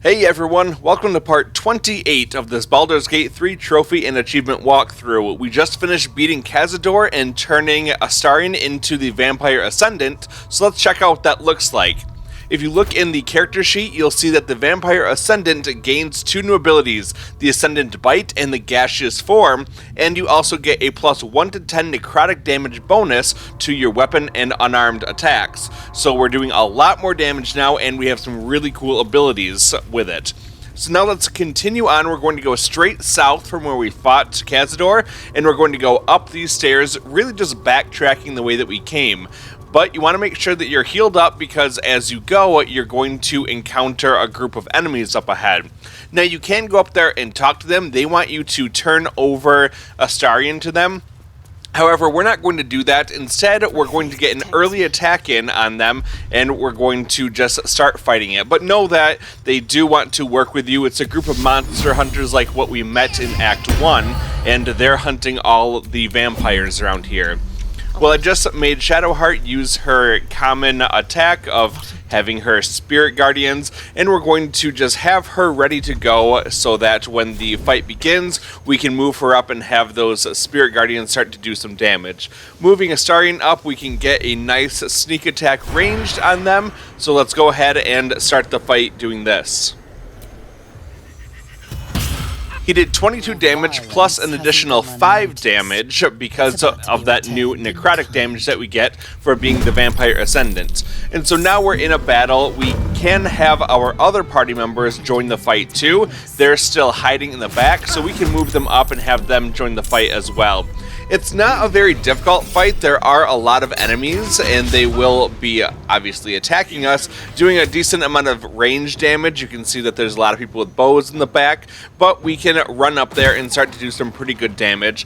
Hey everyone, welcome to part 28 of this Baldur's Gate 3 trophy and achievement walkthrough. We just finished beating Cazador and turning Astarion into the Vampire Ascendant, so let's check out what that looks like. If you look in the character sheet, you'll see that the Vampire Ascendant gains two new abilities, the Ascendant Bite and the Gaseous Form, and you also get a plus 1 to 10 necrotic damage bonus to your weapon and unarmed attacks. So we're doing a lot more damage now, and we have some really cool abilities with it. So now let's continue on. We're going to go straight south from where we fought Cazador, and we're going to go up these stairs, really just backtracking the way that we came. But you want to make sure that you're healed up because as you go, you're going to encounter a group of enemies up ahead. Now you can go up there and talk to them. They want you to turn over Astarion to them. However, we're not going to do that. Instead, we're going to get an early attack in on them, and we're going to just start fighting it. But know that they do want to work with you. It's a group of monster hunters like what we met in Act 1, and they're hunting all the vampires around here. Well, I just made Shadowheart use her common attack of having her Spirit Guardians, and we're going to just have her ready to go so that when the fight begins, we can move her up and have those Spirit Guardians start to do some damage. Moving Astarion up, we can get a nice sneak attack ranged on them, so let's go ahead and start the fight doing this. He did 22 damage plus an additional 5 damage because of that new necrotic damage that we get for being the Vampire Ascendant. And so now we're in a battle. We can have our other party members join the fight too. They're still hiding in the back, so we can move them up and have them join the fight as well. It's not a very difficult fight. There are a lot of enemies, and they will be obviously attacking us, doing a decent amount of range damage. You can see that there's a lot of people with bows in the back, but we can run up there and start to do some pretty good damage.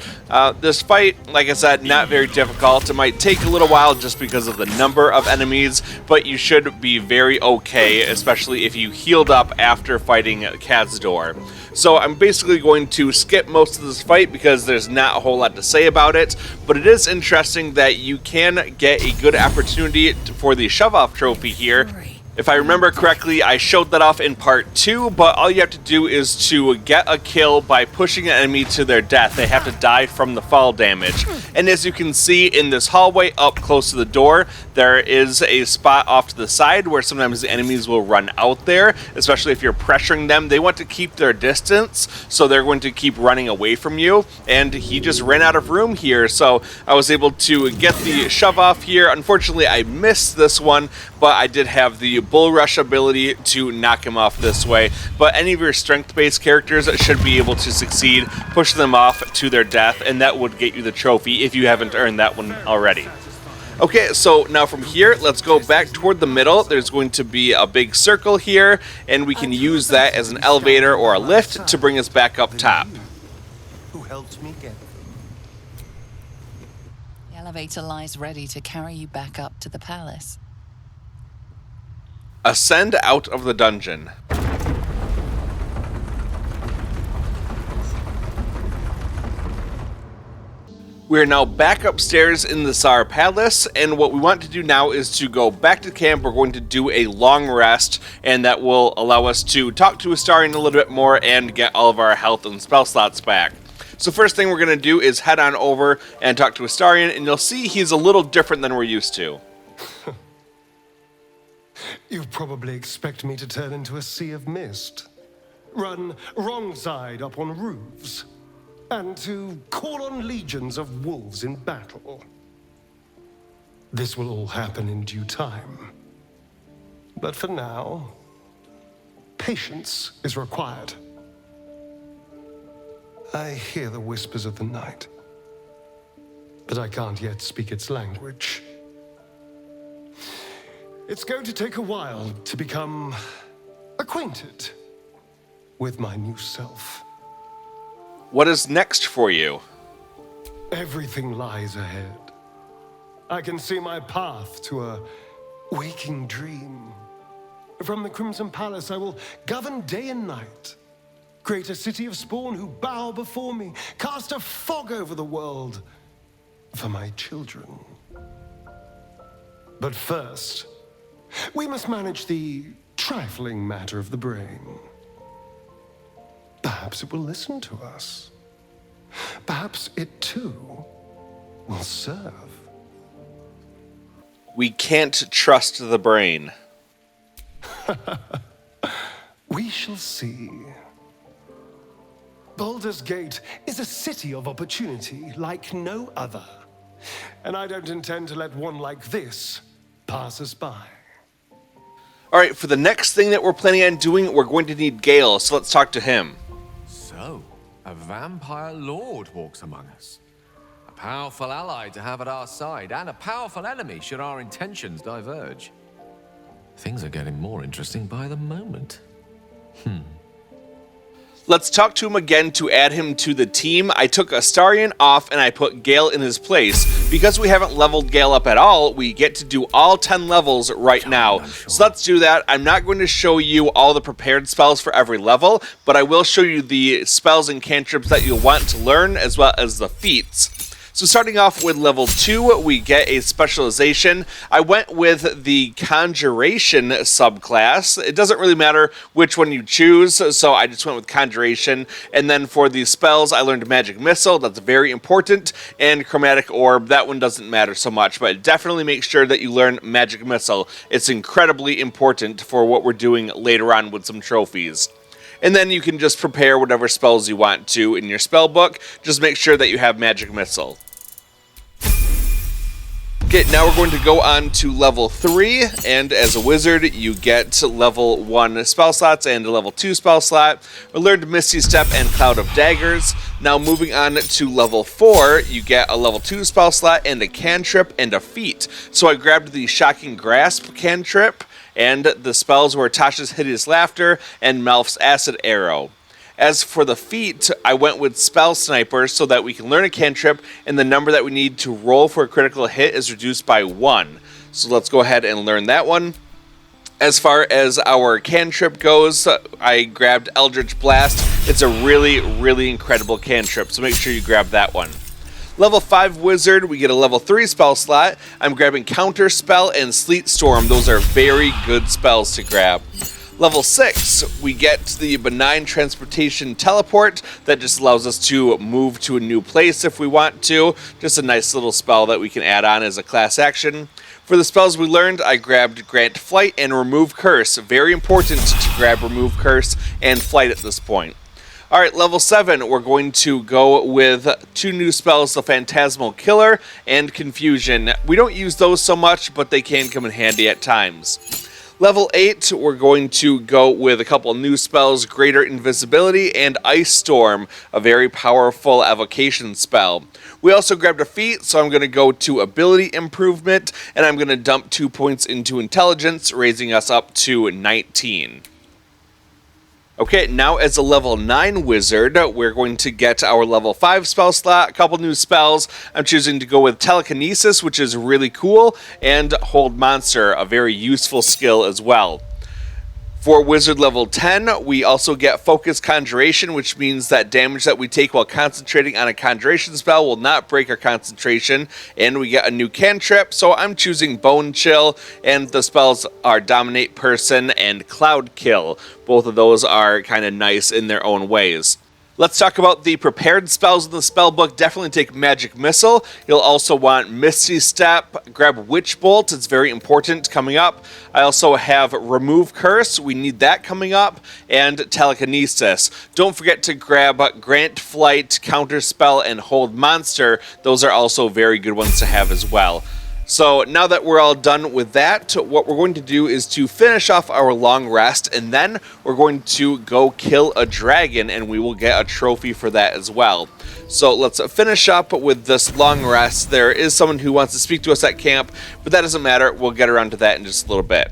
This fight, like I said, not very difficult. It might take a little while just because of the number of enemies, but you should be very okay, especially if you healed up after fighting Cazador. So I'm basically going to skip most of this fight because there's not a whole lot to say about it, but it is interesting that you can get a good opportunity for the shove-off trophy here. If I remember correctly, I showed that off in part 2, but all you have to do is to get a kill by pushing an enemy to their death. They have to die from the fall damage. And as you can see in this hallway up close to the door, there is a spot off to the side where sometimes the enemies will run out there, especially if you're pressuring them. They want to keep their distance, so they're going to keep running away from you. And he just ran out of room here, so I was able to get the shove off here. Unfortunately, I missed this one, but I did have the bull rush ability to knock him off this way. But any of your strength-based characters should be able to succeed, push them off to their death, and that would get you the trophy if you haven't earned that one already. Okay, so now from here, let's go back toward the middle. There's going to be a big circle here, and we can use that as an elevator or a lift to bring us back up top. Who helped me get? The elevator lies ready to carry you back up to the palace. Ascend out of the dungeon. We are now back upstairs in the Tsar Palace, and what we want to do now is to go back to camp. We're going to do a long rest, and that will allow us to talk to Astarion a little bit more and get all of our health and spell slots back. So first thing we're going to do is head on over and talk to Astarion, and you'll see he's a little different than we're used to. You probably expect me to turn into a sea of mist, run wrong side up on roofs, and to call on legions of wolves in battle. This will all happen in due time. But for now, patience is required. I hear the whispers of the night, but I can't yet speak its language. It's going to take a while to become acquainted with my new self. What is next for you? Everything lies ahead. I can see my path to a waking dream. From the Crimson Palace, I will govern day and night, create a city of spawn who bow before me, cast a fog over the world for my children. But first, we must manage the trifling matter of the brain. Perhaps it will listen to us. Perhaps it too will serve. We can't trust the brain. We shall see. Baldur's Gate is a city of opportunity like no other. And I don't intend to let one like this pass us by. Alright, for the next thing that we're planning on doing, we're going to need Gale, so let's talk to him. So, a vampire lord walks among us. A powerful ally to have at our side, and a powerful enemy should our intentions diverge. Things are getting more interesting by the moment. Let's talk to him again to add him to the team. I took Astarion off and I put Gale in his place. Because we haven't leveled Gale up at all, we get to do all 10 levels right now. So let's do that. I'm not going to show you all the prepared spells for every level, but I will show you the spells and cantrips that you'll want to learn, as well as the feats. So starting off with level 2, we get a specialization. I went with the Conjuration subclass. It doesn't really matter which one you choose, so I just went with Conjuration. And then for the spells, I learned Magic Missile, that's very important, and Chromatic Orb, that one doesn't matter so much, but definitely make sure that you learn Magic Missile. It's incredibly important for what we're doing later on with some trophies. And then you can just prepare whatever spells you want to in your spell book. Just make sure that you have Magic Missile. Okay, now we're going to go on to level 3, and as a wizard, you get level 1 spell slots and a level 2 spell slot. We learned Misty Step and Cloud of Daggers. Now moving on to level 4, you get a level 2 spell slot and a cantrip and a feat. So I grabbed the Shocking Grasp cantrip, and the spells were Tasha's Hideous Laughter and Melf's Acid Arrow. As for the feat, I went with Spell Sniper so that we can learn a cantrip and the number that we need to roll for a critical hit is reduced by 1. So let's go ahead and learn that one. As far as our cantrip goes, I grabbed Eldritch Blast. It's a really, really incredible cantrip, so make sure you grab that one. Level 5 Wizard, we get a level 3 spell slot. I'm grabbing Counter Spell and Sleet Storm. Those are very good spells to grab. Level 6, we get the Benign Transportation Teleport. That just allows us to move to a new place if we want to. Just a nice little spell that we can add on as a class action. For the spells we learned, I grabbed Grant Flight and Remove Curse. Very important to grab Remove Curse and Flight at this point. Alright, level 7, we're going to go with 2 new spells, the Phantasmal Killer and Confusion. We don't use those so much, but they can come in handy at times. Level 8, we're going to go with a couple of new spells, Greater Invisibility and Ice Storm, a very powerful evocation spell. We also grabbed a feat, so I'm going to go to Ability Improvement, and I'm going to dump 2 points into Intelligence, raising us up to 19. Okay, now as a level 9 wizard, we're going to get our level 5 spell slot, a couple new spells. I'm choosing to go with Telekinesis, which is really cool, and Hold Monster, a very useful skill as well. For wizard level 10, we also get Focus Conjuration, which means that damage that we take while concentrating on a conjuration spell will not break our concentration, and we get a new cantrip, so I'm choosing Bone Chill, and the spells are Dominate Person and Cloud Kill. Both of those are kind of nice in their own ways. Let's talk about the prepared spells in the spell book. Definitely take Magic Missile. You'll also want Misty Step. Grab Witch Bolt. It's very important coming up. I also have Remove Curse. We need that coming up. And Telekinesis. Don't forget to grab Grant Flight, Counter Spell, and Hold Monster. Those are also very good ones to have as well. So now that we're all done with that, what we're going to do is to finish off our long rest, and then we're going to go kill a dragon, and we will get a trophy for that as well. So let's finish up with this long rest. There is someone who wants to speak to us at camp, but that doesn't matter. We'll get around to that in just a little bit.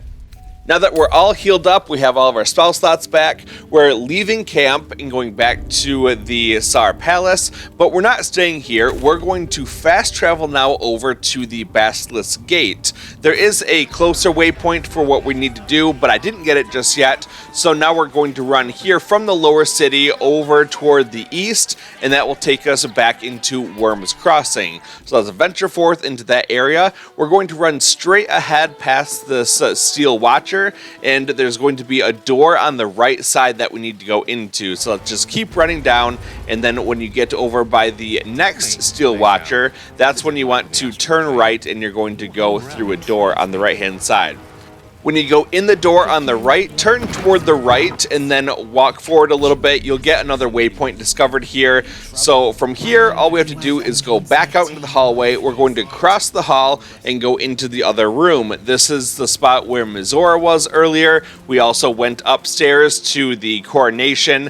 Now that we're all healed up, we have all of our spell slots back, we're leaving camp and going back to the Sar Palace, but we're not staying here. We're going to fast travel now over to the Basilisk Gate. There is a closer waypoint for what we need to do, but I didn't get it just yet, so now we're going to run here from the lower city over toward the east, and that will take us back into Worm's Crossing. So let's venture forth into that area. We're going to run straight ahead past this Steel Watcher, Watcher, and there's going to be a door on the right side that we need to go into. So let's just keep running down, and then when you get over by the next Steel Watcher, that's when you want to turn right, and you're going to go through a door on the right-hand side. When you go in the door on the right, turn toward the right and then walk forward a little bit. You'll get another waypoint discovered here. So from here, all we have to do is go back out into the hallway. We're going to cross the hall and go into the other room. This is the spot where Mizora was earlier. We also went upstairs to the coronation.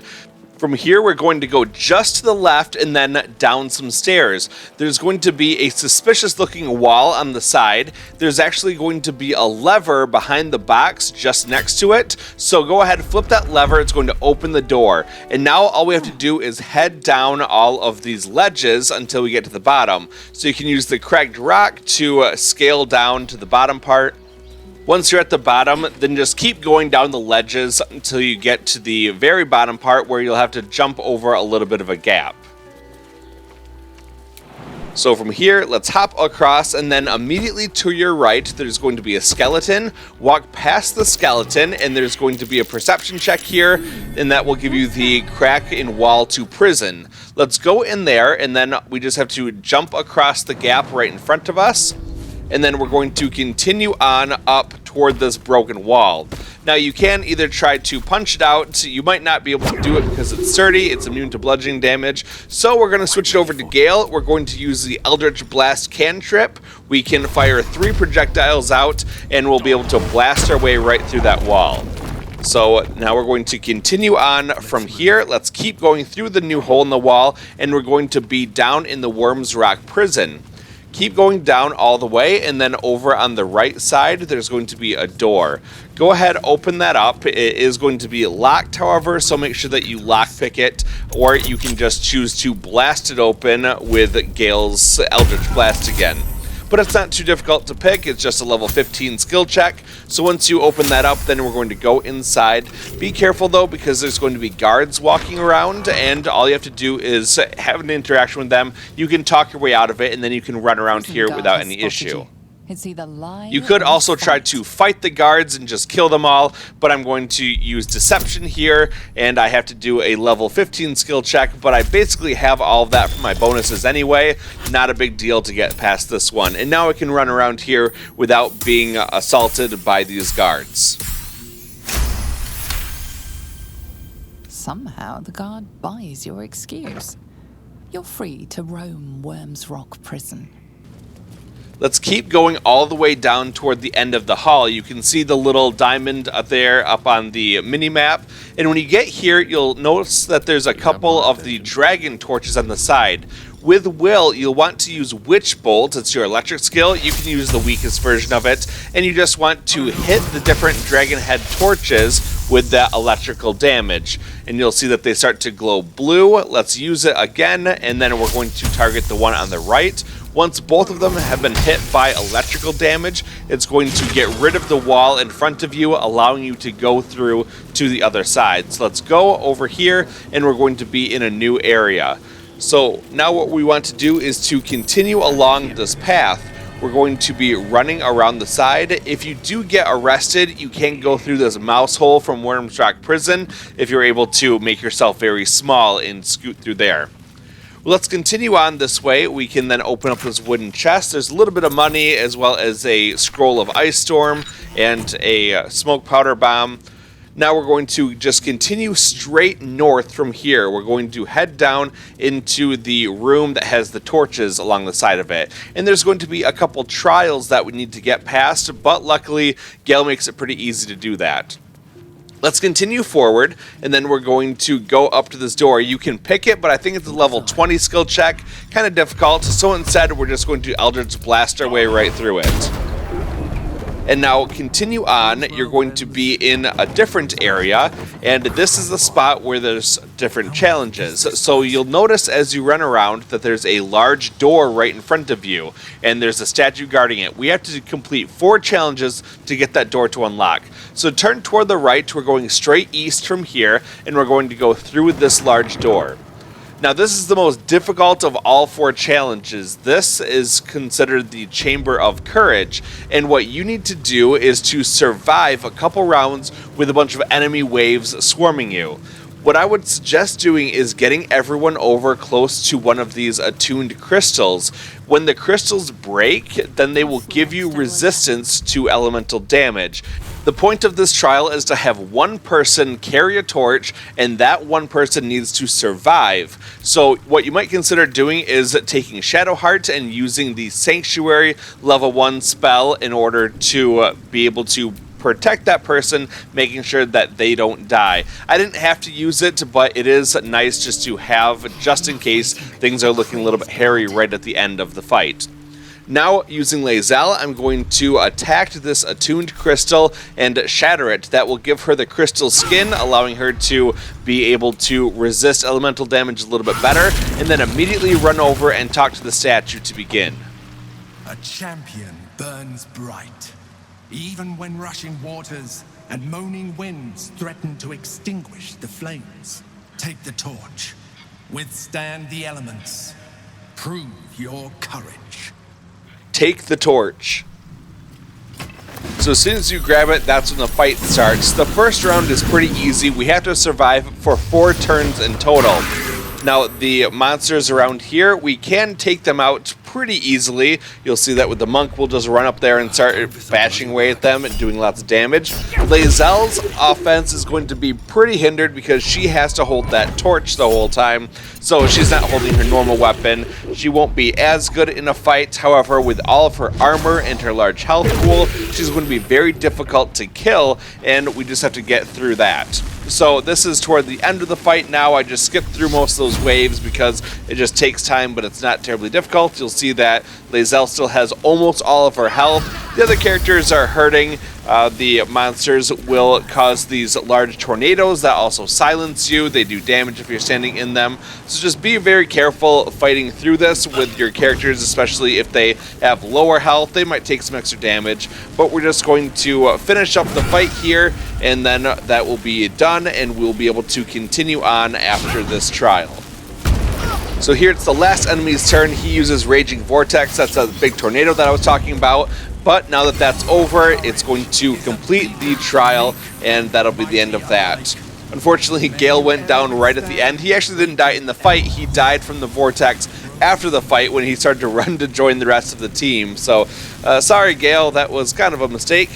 From here, we're going to go just to the left and then down some stairs. There's going to be a suspicious-looking wall on the side. There's actually going to be a lever behind the box just next to it. So go ahead, flip that lever. It's going to open the door. And now all we have to do is head down all of these ledges until we get to the bottom. So you can use the cracked rock to scale down to the bottom part. Once you're at the bottom, then just keep going down the ledges until you get to the very bottom part where you'll have to jump over a little bit of a gap. So from here, let's hop across, and then immediately to your right, there's going to be a skeleton. Walk past the skeleton, and there's going to be a perception check here, and that will give you the crack in wall to prison. Let's go in there, and then we just have to jump across the gap right in front of us. And then we're going to continue on up toward this broken wall. Now you can either try to punch it out. You might not be able to do it because it's sturdy, it's immune to bludgeoning damage. So we're going to switch it over to Gale. We're going to use the Eldritch Blast cantrip. We can fire 3 projectiles out and we'll be able to blast our way right through that wall. So now we're going to continue on from here. Let's keep going through the new hole in the wall, and we're going to be down in the Worm's Rock prison. Keep going down all the way, and then over on the right side, there's going to be a door. Go ahead, open that up. It is going to be locked, however, so make sure that you lockpick it, or you can just choose to blast it open with Gale's Eldritch Blast again. But it's not too difficult to pick. It's just a level 15 skill check. So once you open that up, then we're going to go inside. Be careful, though, because there's going to be guards walking around, and all you have to do is have an interaction with them. You can talk your way out of it, and then you can run around here without any issue. It's either lie You could or also try fight. to fight the guards and just kill them all, but I'm going to use deception here, and I have to do a level 15 skill check, but I basically have all of that for my bonuses anyway. Not a big deal to get past this one. And now I can run around here without being assaulted by these guards. Somehow the guard buys your excuse. You're free to roam Worm's Rock prison. Let's keep going all the way down toward the end of the hall. You can see the little diamond up there up on the mini-map. And when you get here, you'll notice that there's a couple of the dragon torches on the side. With Will, you'll want to use Witch Bolt. It's your electric skill. You can use the weakest version of it. And you just want to hit the different dragon head torches with that electrical damage. And you'll see that they start to glow blue. Let's use it again, and then we're going to target the one on the right. Once both of them have been hit by electrical damage, it's going to get rid of the wall in front of you, allowing you to go through to the other side. So let's go over here, and we're going to be in a new area. So now what we want to do is to continue along this path. We're going to be running around the side. If you do get arrested, you can go through this mouse hole from Worm's Rock Prison if you're able to make yourself very small and scoot through there. Well, let's continue on this way. We can then open up this wooden chest. There's a little bit of money, as well as a scroll of Ice Storm and a smoke powder bomb. Now we're going to just continue straight north from here. We're going to head down into the room that has the torches along the side of it. And there's going to be a couple trials that we need to get past, but luckily Gale makes it pretty easy to do that. Let's continue forward, and then we're going to go up to this door. You can pick it, but I think it's a level 20 skill check. Kind of difficult, so instead we're just going to Eldritch Blast our way right through it. And now continue on. You're going to be in a different area, and this is the spot where there's different challenges. So you'll notice as you run around that there's a large door right in front of you, and there's a statue guarding it. We have to complete 4 challenges to get that door to unlock. So turn toward the right. We're going straight east from here, and we're going to go through this large door. Now this is the most difficult of all 4 challenges. This is considered the Chamber of Courage, and what you need to do is to survive a couple rounds with a bunch of enemy waves swarming you. What I would suggest doing is getting everyone over close to one of these attuned crystals. When the crystals break, then they will give you resistance to elemental damage. The point of this trial is to have one person carry a torch, and that one person needs to survive. So what you might consider doing is taking Shadowheart and using the Sanctuary level 1 spell in order to be able to protect that person, making sure that they don't die. I didn't have to use it, but it is nice just to have, just in case things are looking a little bit hairy right at the end of the fight. Now, using Lae'zel, I'm going to attack this attuned crystal and shatter it. That will give her the crystal skin, allowing her to be able to resist elemental damage a little bit better, and then immediately run over and talk to the statue to begin. A champion burns bright, even when rushing waters and moaning winds threaten to extinguish the flames. Take the torch, withstand the elements, prove your courage. Take the torch. So as soon as you grab it, that's when the fight starts. The first round is pretty easy. We have to survive for 4 turns in total. Now, the monsters around here, we can take them out pretty easily. You'll see that with the monk, we'll just run up there and start bashing away at them and doing lots of damage. Lae'zel's offense is going to be pretty hindered because she has to hold that torch the whole time, so she's not holding her normal weapon. She won't be as good in a fight. However, with all of her armor and her large health pool, she's going to be very difficult to kill, and we just have to get through that. So this is toward the end of the fight now. I just skipped through most of those waves because it just takes time, but it's not terribly difficult. You'll see that Lae'zel still has almost all of her health. The other characters are hurting. The monsters will cause these large tornadoes that also silence you. They do damage if you're standing in them. So just be very careful fighting through this with your characters, especially if they have lower health. They might take some extra damage, but we're just going to finish up the fight here, and then that will be done, and we'll be able to continue on after this trial. So here it's the last enemy's turn. He uses Raging Vortex. That's a big tornado that I was talking about. But now that that's over, it's going to complete the trial, and that'll be the end of that. Unfortunately, Gale went down right at the end. He actually didn't die in the fight. He died from the vortex after the fight when he started to run to join the rest of the team. So, sorry, Gale, that was kind of a mistake.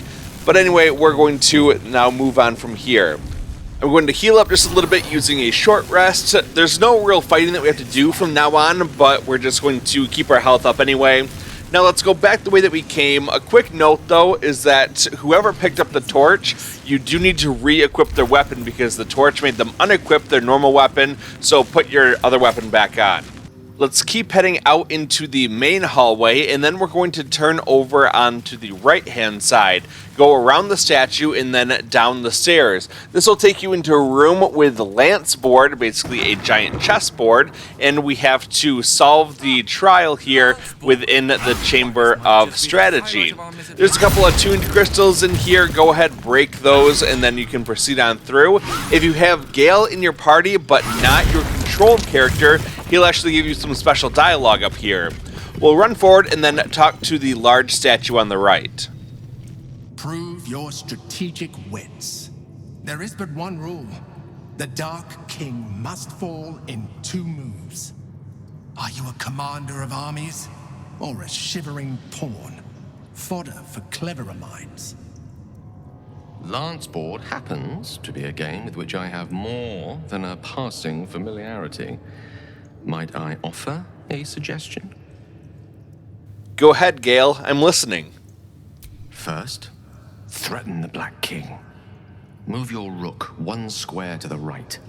But anyway, we're going to now move on from here. I'm going to heal up just a little bit using a short rest. There's no real fighting that we have to do from now on, but we're just going to keep our health up anyway. Now let's go back the way that we came. A quick note though is that whoever picked up the torch, you do need to re-equip their weapon because the torch made them unequip their normal weapon, so put your other weapon back on. Let's keep heading out into the main hallway, and then we're going to turn over onto the right-hand side, go around the statue, and then down the stairs. This will take you into a room with the lance board, basically a giant chessboard, and we have to solve the trial here within the Chamber of Strategy. There's a couple of tuned crystals in here. Go ahead, break those, and then you can proceed on through. If you have Gale in your party, but not your controlled character, he'll actually give you some special dialogue up here. We'll run forward and then talk to the large statue on the right. Prove your strategic wits. There is but one rule. The Dark King must fall in 2 moves. Are you a commander of armies, or a shivering pawn? Fodder for cleverer minds. Lanceboard happens to be a game with which I have more than a passing familiarity. Might I offer a suggestion? Go ahead, Gale. I'm listening. First, threaten the Black King. Move your rook 1 square to the right.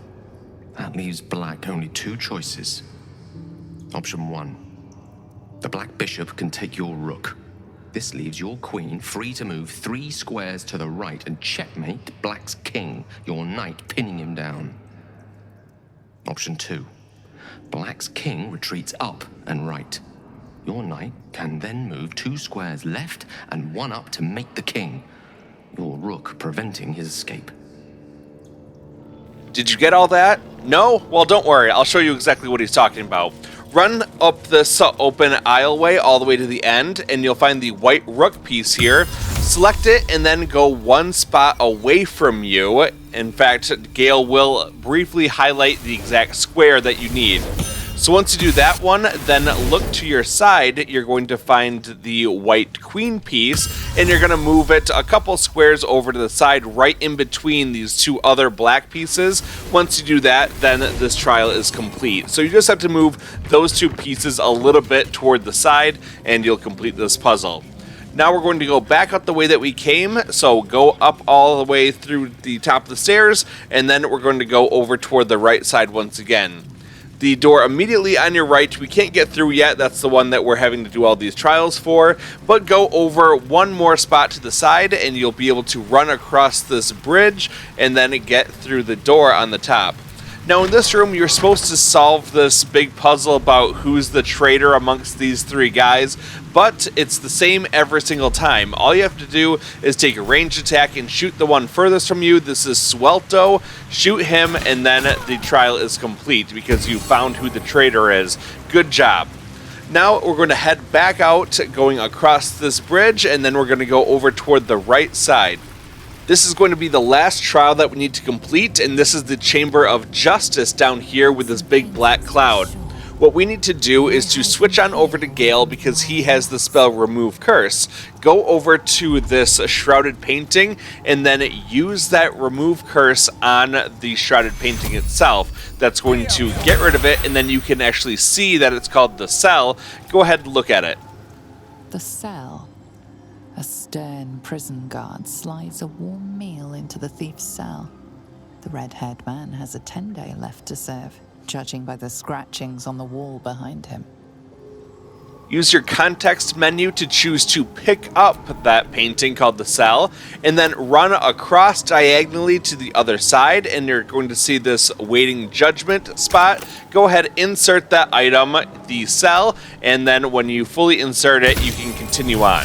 That leaves Black only 2 choices. Option 1. The Black Bishop can take your rook. This leaves your queen free to move 3 squares to the right and checkmate Black's king, your knight pinning him down. Option 2. Black's king retreats up and right. Your knight can then move 2 squares left and 1 up to make the king, your rook preventing his escape. Did you get all that? No? Well, don't worry. I'll show you exactly what he's talking about. Run up this open aisleway all the way to the end, and you'll find the white rook piece here. Select it, and then go one spot away from you. In fact, Gale will briefly highlight the exact square that you need. So once you do that one, then look to your side. You're going to find the white queen piece, and you're going to move it a couple squares over to the side right in between these two other black pieces. Once you do that, then this trial is complete. So you just have to move those two pieces a little bit toward the side, and you'll complete this puzzle. Now we're going to go back up the way that we came, so go up all the way through the top of the stairs, and then we're going to go over toward the right side once again. The door immediately on your right, we can't get through yet. That's the one that we're having to do all these trials for. But go over one more spot to the side, and you'll be able to run across this bridge and then get through the door on the top. Now in this room, you're supposed to solve this big puzzle about who's the traitor amongst these three guys, but it's the same every single time. All you have to do is take a ranged attack and shoot the one furthest from you. This is Swelto. Shoot him, and then the trial is complete because you found who the traitor is. Good job. Now we're going to head back out, going across this bridge, and then we're going to go over toward the right side. This is going to be the last trial that we need to complete, and this is the Chamber of Justice down here with this big black cloud. What we need to do is to switch on over to Gale because he has the spell Remove Curse. Go over to this shrouded painting and then use that Remove Curse on the shrouded painting itself. That's going to get rid of it, and then you can actually see that it's called the Cell. Go ahead and look at it. The Cell. A stern prison guard slides a warm meal into the thief's cell. The red-haired man has a 10-day left to serve, judging by the scratchings on the wall behind him. Use your context menu to choose to pick up that painting called the Cell, and then run across diagonally to the other side, and you're going to see this waiting judgment spot. Go ahead, insert that item, the Cell, and then when you fully insert it, you can continue on.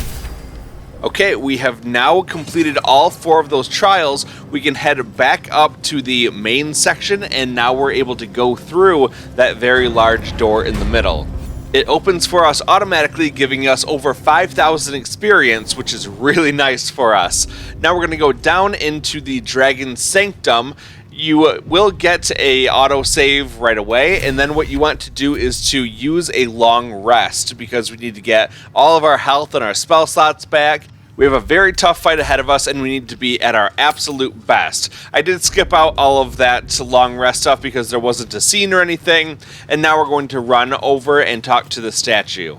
Okay, we have now completed all 4 of those trials. We can head back up to the main section, and now we're able to go through that very large door in the middle. It opens for us automatically, giving us over 5,000 experience, which is really nice for us. Now we're going to go down into the Dragon Sanctum. You will get a autosave right away, and then what you want to do is to use a long rest because we need to get all of our health and our spell slots back. We have a very tough fight ahead of us, and we need to be at our absolute best. I did skip out all of that long rest stuff because there wasn't a scene or anything, and now we're going to run over and talk to the statue.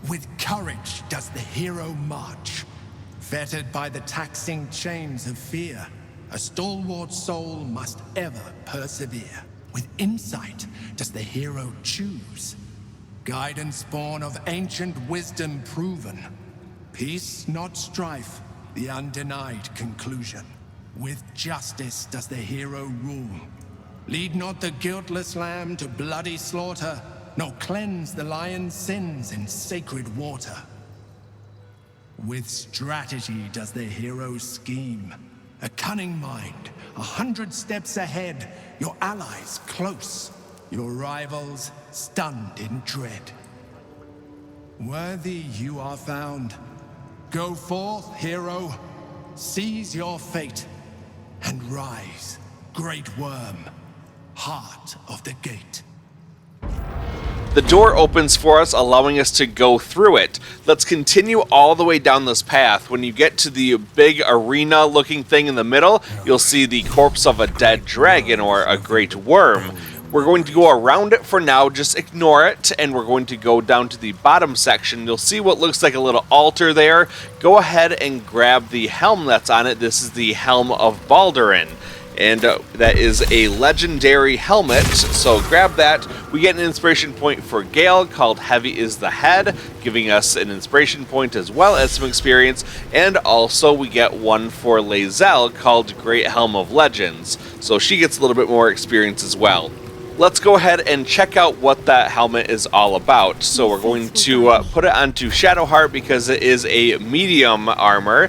With courage does the hero march, fettered by the taxing chains of fear. A stalwart soul must ever persevere. With insight does the hero choose, guidance born of ancient wisdom proven. Peace, not strife, the undenied conclusion. With justice does the hero rule. Lead not the guiltless lamb to bloody slaughter, nor cleanse the lion's sins in sacred water. With strategy does the hero scheme. A cunning mind, 100 steps ahead, your allies close, your rivals stunned in dread. Worthy you are found. Go forth, hero, seize your fate, and rise, great worm, heart of the gate. The door opens for us, allowing us to go through it. Let's continue all the way down this path. When you get to the big arena-looking thing in the middle, you'll see the corpse of a dead dragon or a great worm. We're going to go around it for now, just ignore it, and we're going to go down to the bottom section. You'll see what looks like a little altar there. Go ahead and grab the helm that's on it. This is the Helm of Balduran, and that is a legendary helmet, so grab that. We get an inspiration point for Gale called Heavy is the Head, giving us an inspiration point as well as some experience, and also we get one for Lae'zel called Great Helm of Legends, so she gets a little bit more experience as well. Let's go ahead and check out what that helmet is all about. So we're going to put it onto Shadowheart because it is a medium armor.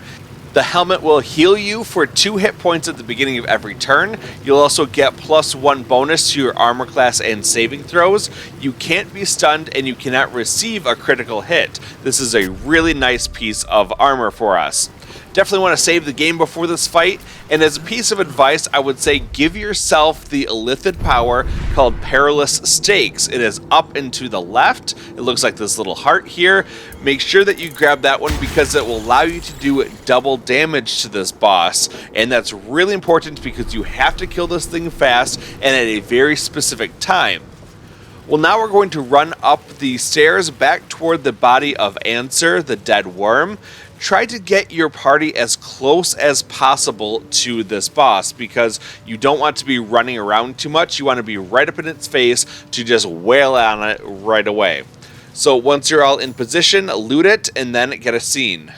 The helmet will heal you for 2 hit points at the beginning of every turn. You'll also get +1 bonus to your armor class and saving throws. You can't be stunned and you cannot receive a critical hit. This is a really nice piece of armor for us. Definitely want to save the game before this fight, and as a piece of advice, I would say give yourself the illithid power called Perilous Stakes. It is up and to the left. It looks like this little heart here. Make sure that you grab that one because it will allow you to do double damage to this boss, and that's really important because you have to kill this thing fast and at a very specific time. Well, now we're going to run up the stairs back toward the body of Ansur, the dead worm. Try to get your party as close as possible to this boss because you don't want to be running around too much. You want to be right up in its face to just wail on it right away. So once you're all in position, loot it and then get a scene.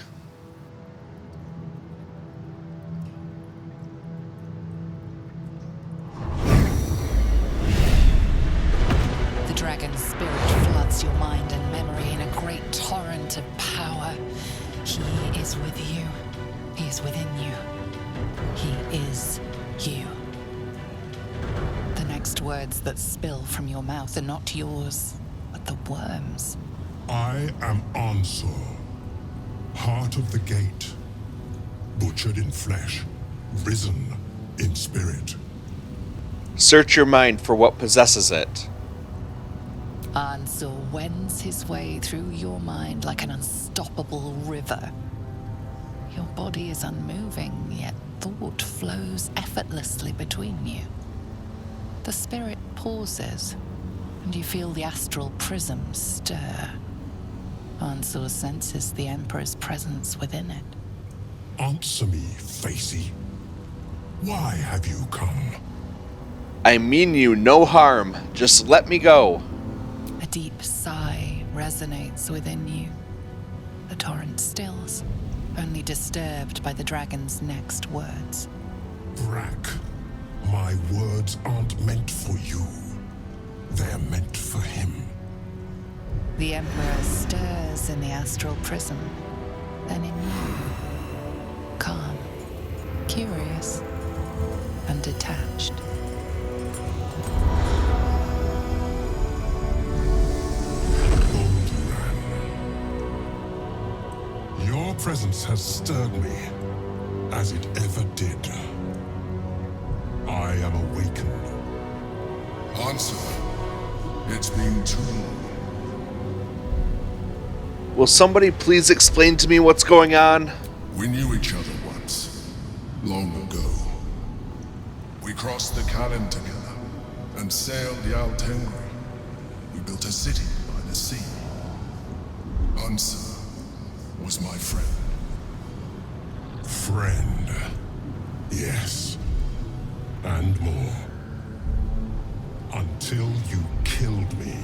The dragon's spirit floods your mind and memory in a great torrent of power. He is with you. He is within you. He is you. The next words that spill from your mouth are not yours, but the worm's. I am Ansur, heart of the gate, butchered in flesh, risen in spirit. Search your mind for what possesses it. Ansur wends his way through your mind like an unstoppable river. Your body is unmoving, yet thought flows effortlessly between you. The spirit pauses, and you feel the astral prism stir. Ansur senses the Emperor's presence within it. Answer me, Facey. Why have you come? I mean you no harm. Just let me go. A deep sigh resonates within you. The torrent stills, only disturbed by the dragon's next words. Brack, my words aren't meant for you. They're meant for him. The Emperor stirs in the astral prism, then in you. Calm, curious, and detached. Balduran. Your presence has stirred me, as it ever did. I am awakened. Ansur, it's been too long. Will somebody please explain to me what's going on? We knew each other once, long ago. We crossed the Callan together and sailed the Altengri. We built a city by the sea. Ansur was my friend. Friend. Yes. And more. Until you killed me.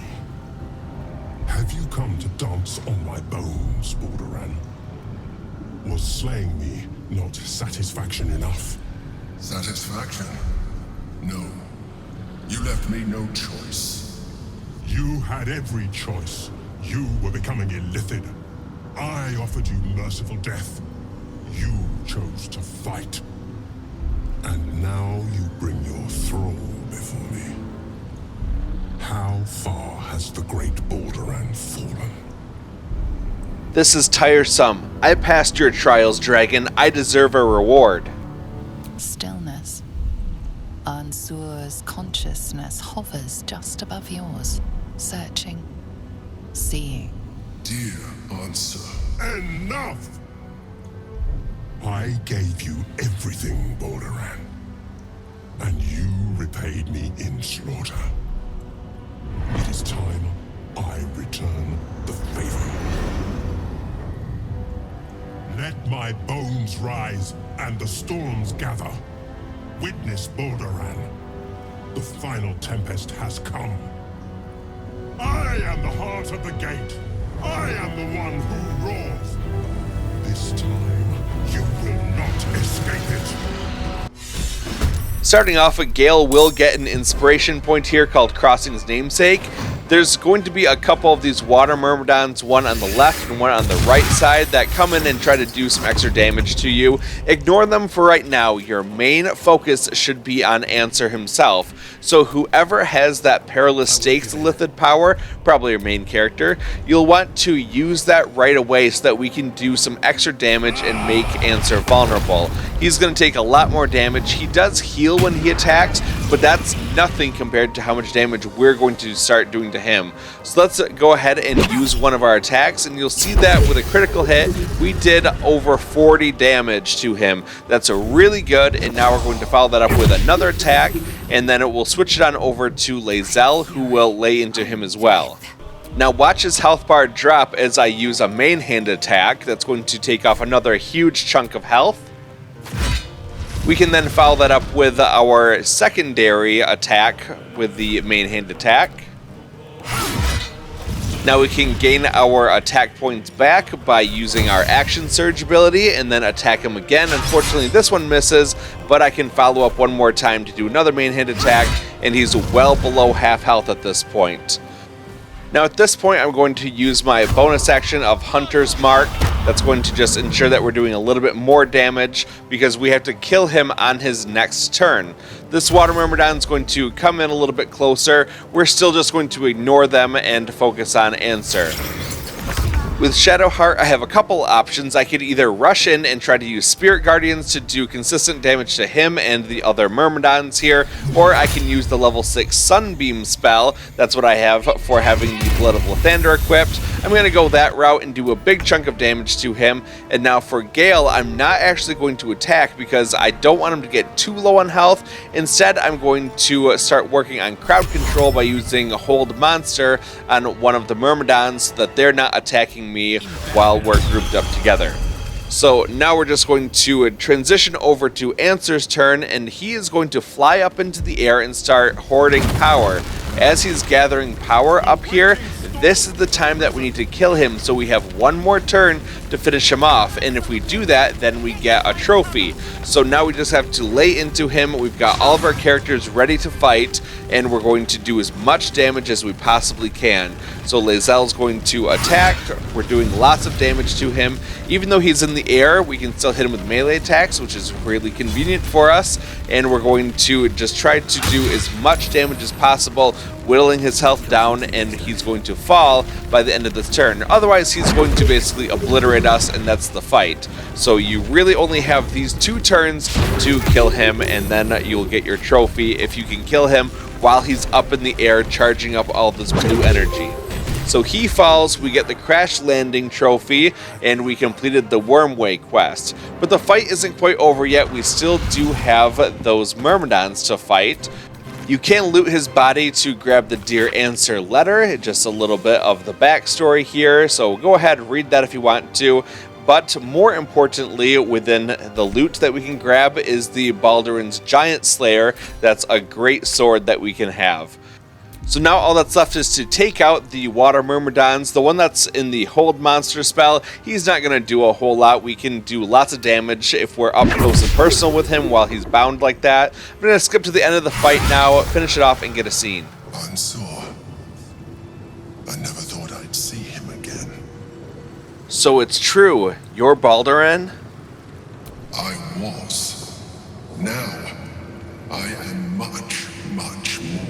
Have you come to dance on my bones, Balduran? Was slaying me not satisfaction enough? Satisfaction? No. You left me no choice. You had every choice. You were becoming illithid. I offered you merciful death. You chose to fight. And now you bring your thrall before me. How far has the great Balduran fallen? This is tiresome. I passed your trials, dragon. I deserve a reward. Stillness. Ansur's consciousness hovers just above yours, searching, seeing. Dear Ansur. Enough! I gave you everything, Balduran. And you repaid me in slaughter. It is time I return the favor. Let my bones rise and the storms gather. Witness Balduran. The final tempest has come. I am the heart of the gate. I am the one who roars. This time, you will not escape it. Starting off, Gale will get an inspiration point here called Crossing's Namesake. there's going to be a couple of these water myrmidons, one on the left and one on the right side, that come in and try to do some extra damage to you. Ignore them for right now. Your main focus should be on Ansur himself. So whoever has that Perilous Stakes Lithid power, probably your main character, you'll want to use that right away so that we can do some extra damage and make Ansur vulnerable. He's going to take a lot more damage. He does heal when he attacks, but that's nothing compared to how much damage we're going to start doing to him. So let's go ahead and use one of our attacks, and you'll see that with a critical hit, we did over 40 damage to him. That's really good, and now we're going to follow that up with another attack, and then it will switch it on over to Lae'zel, who will lay into him as well. Now watch his health bar drop as I use a main hand attack. That's going to take off another huge chunk of health. We can then follow that up with our secondary attack with the main hand attack. Now we can gain our attack points back by using our action surge ability and then attack him again. Unfortunately this one misses, but I can follow up one more time to do another main hand attack, and he's well below half health at this point. Now at this point I'm going to use my bonus action of Hunter's Mark. That's going to just ensure that we're doing a little bit more damage because we have to kill him on his next turn. This water myrmidon is going to come in a little bit closer. We're still just going to ignore them and focus on Ansur. With Shadowheart, I have a couple options. I could either rush in and try to use Spirit Guardians to do consistent damage to him and the other Myrmidons here, or I can use the level 6 Sunbeam spell. That's what I have for having the Blood of Lathander equipped. I'm going to go that route and do a big chunk of damage to him. And now for Gale, I'm not actually going to attack because I don't want him to get too low on health. Instead, I'm going to start working on crowd control by using Hold Monster on one of the Myrmidons so that they're not attacking me while we're grouped up together. So now we're just going to transition over to Ansur's turn, and he is going to fly up into the air and start hoarding power. As he's gathering power up here, this is the time that we need to kill him, so we have one more turn to finish him off, and if we do that, then we get a trophy. So now we just have to lay into him. We've got all of our characters ready to fight, and we're going to do as much damage as we possibly can. So Lae'zel's going to attack. We're doing lots of damage to him. Even though he's in the air, we can still hit him with melee attacks, which is really convenient for us, and we're going to just try to do as much damage as possible, whittling his health down, and he's going to fall by the end of this turn. Otherwise, he's going to basically obliterate us, and that's the fight. So you really only have these 2 turns to kill him, and then you'll get your trophy if you can kill him while he's up in the air charging up all this blue energy. So he falls, we get the crash landing trophy, and we completed the Wyrmway quest. But the fight isn't quite over yet. We still do have those Myrmidons to fight. You can loot his body to grab the Dear Ansur letter, just a little bit of the backstory here, so go ahead and read that if you want to. But more importantly, within the loot that we can grab is the Balduran's Giant Slayer. That's a great sword that we can have. So now all that's left is to take out the water myrmidons. The one that's in the hold monster spell, he's not going to do a whole lot. We can do lots of damage if we're up close and personal with him while he's bound like that. I'm going to skip to the end of the fight now, finish it off, and get a scene. Ansur. I never thought I'd see him again. So it's true, you're Balduran? I was. Now, I am much, much more.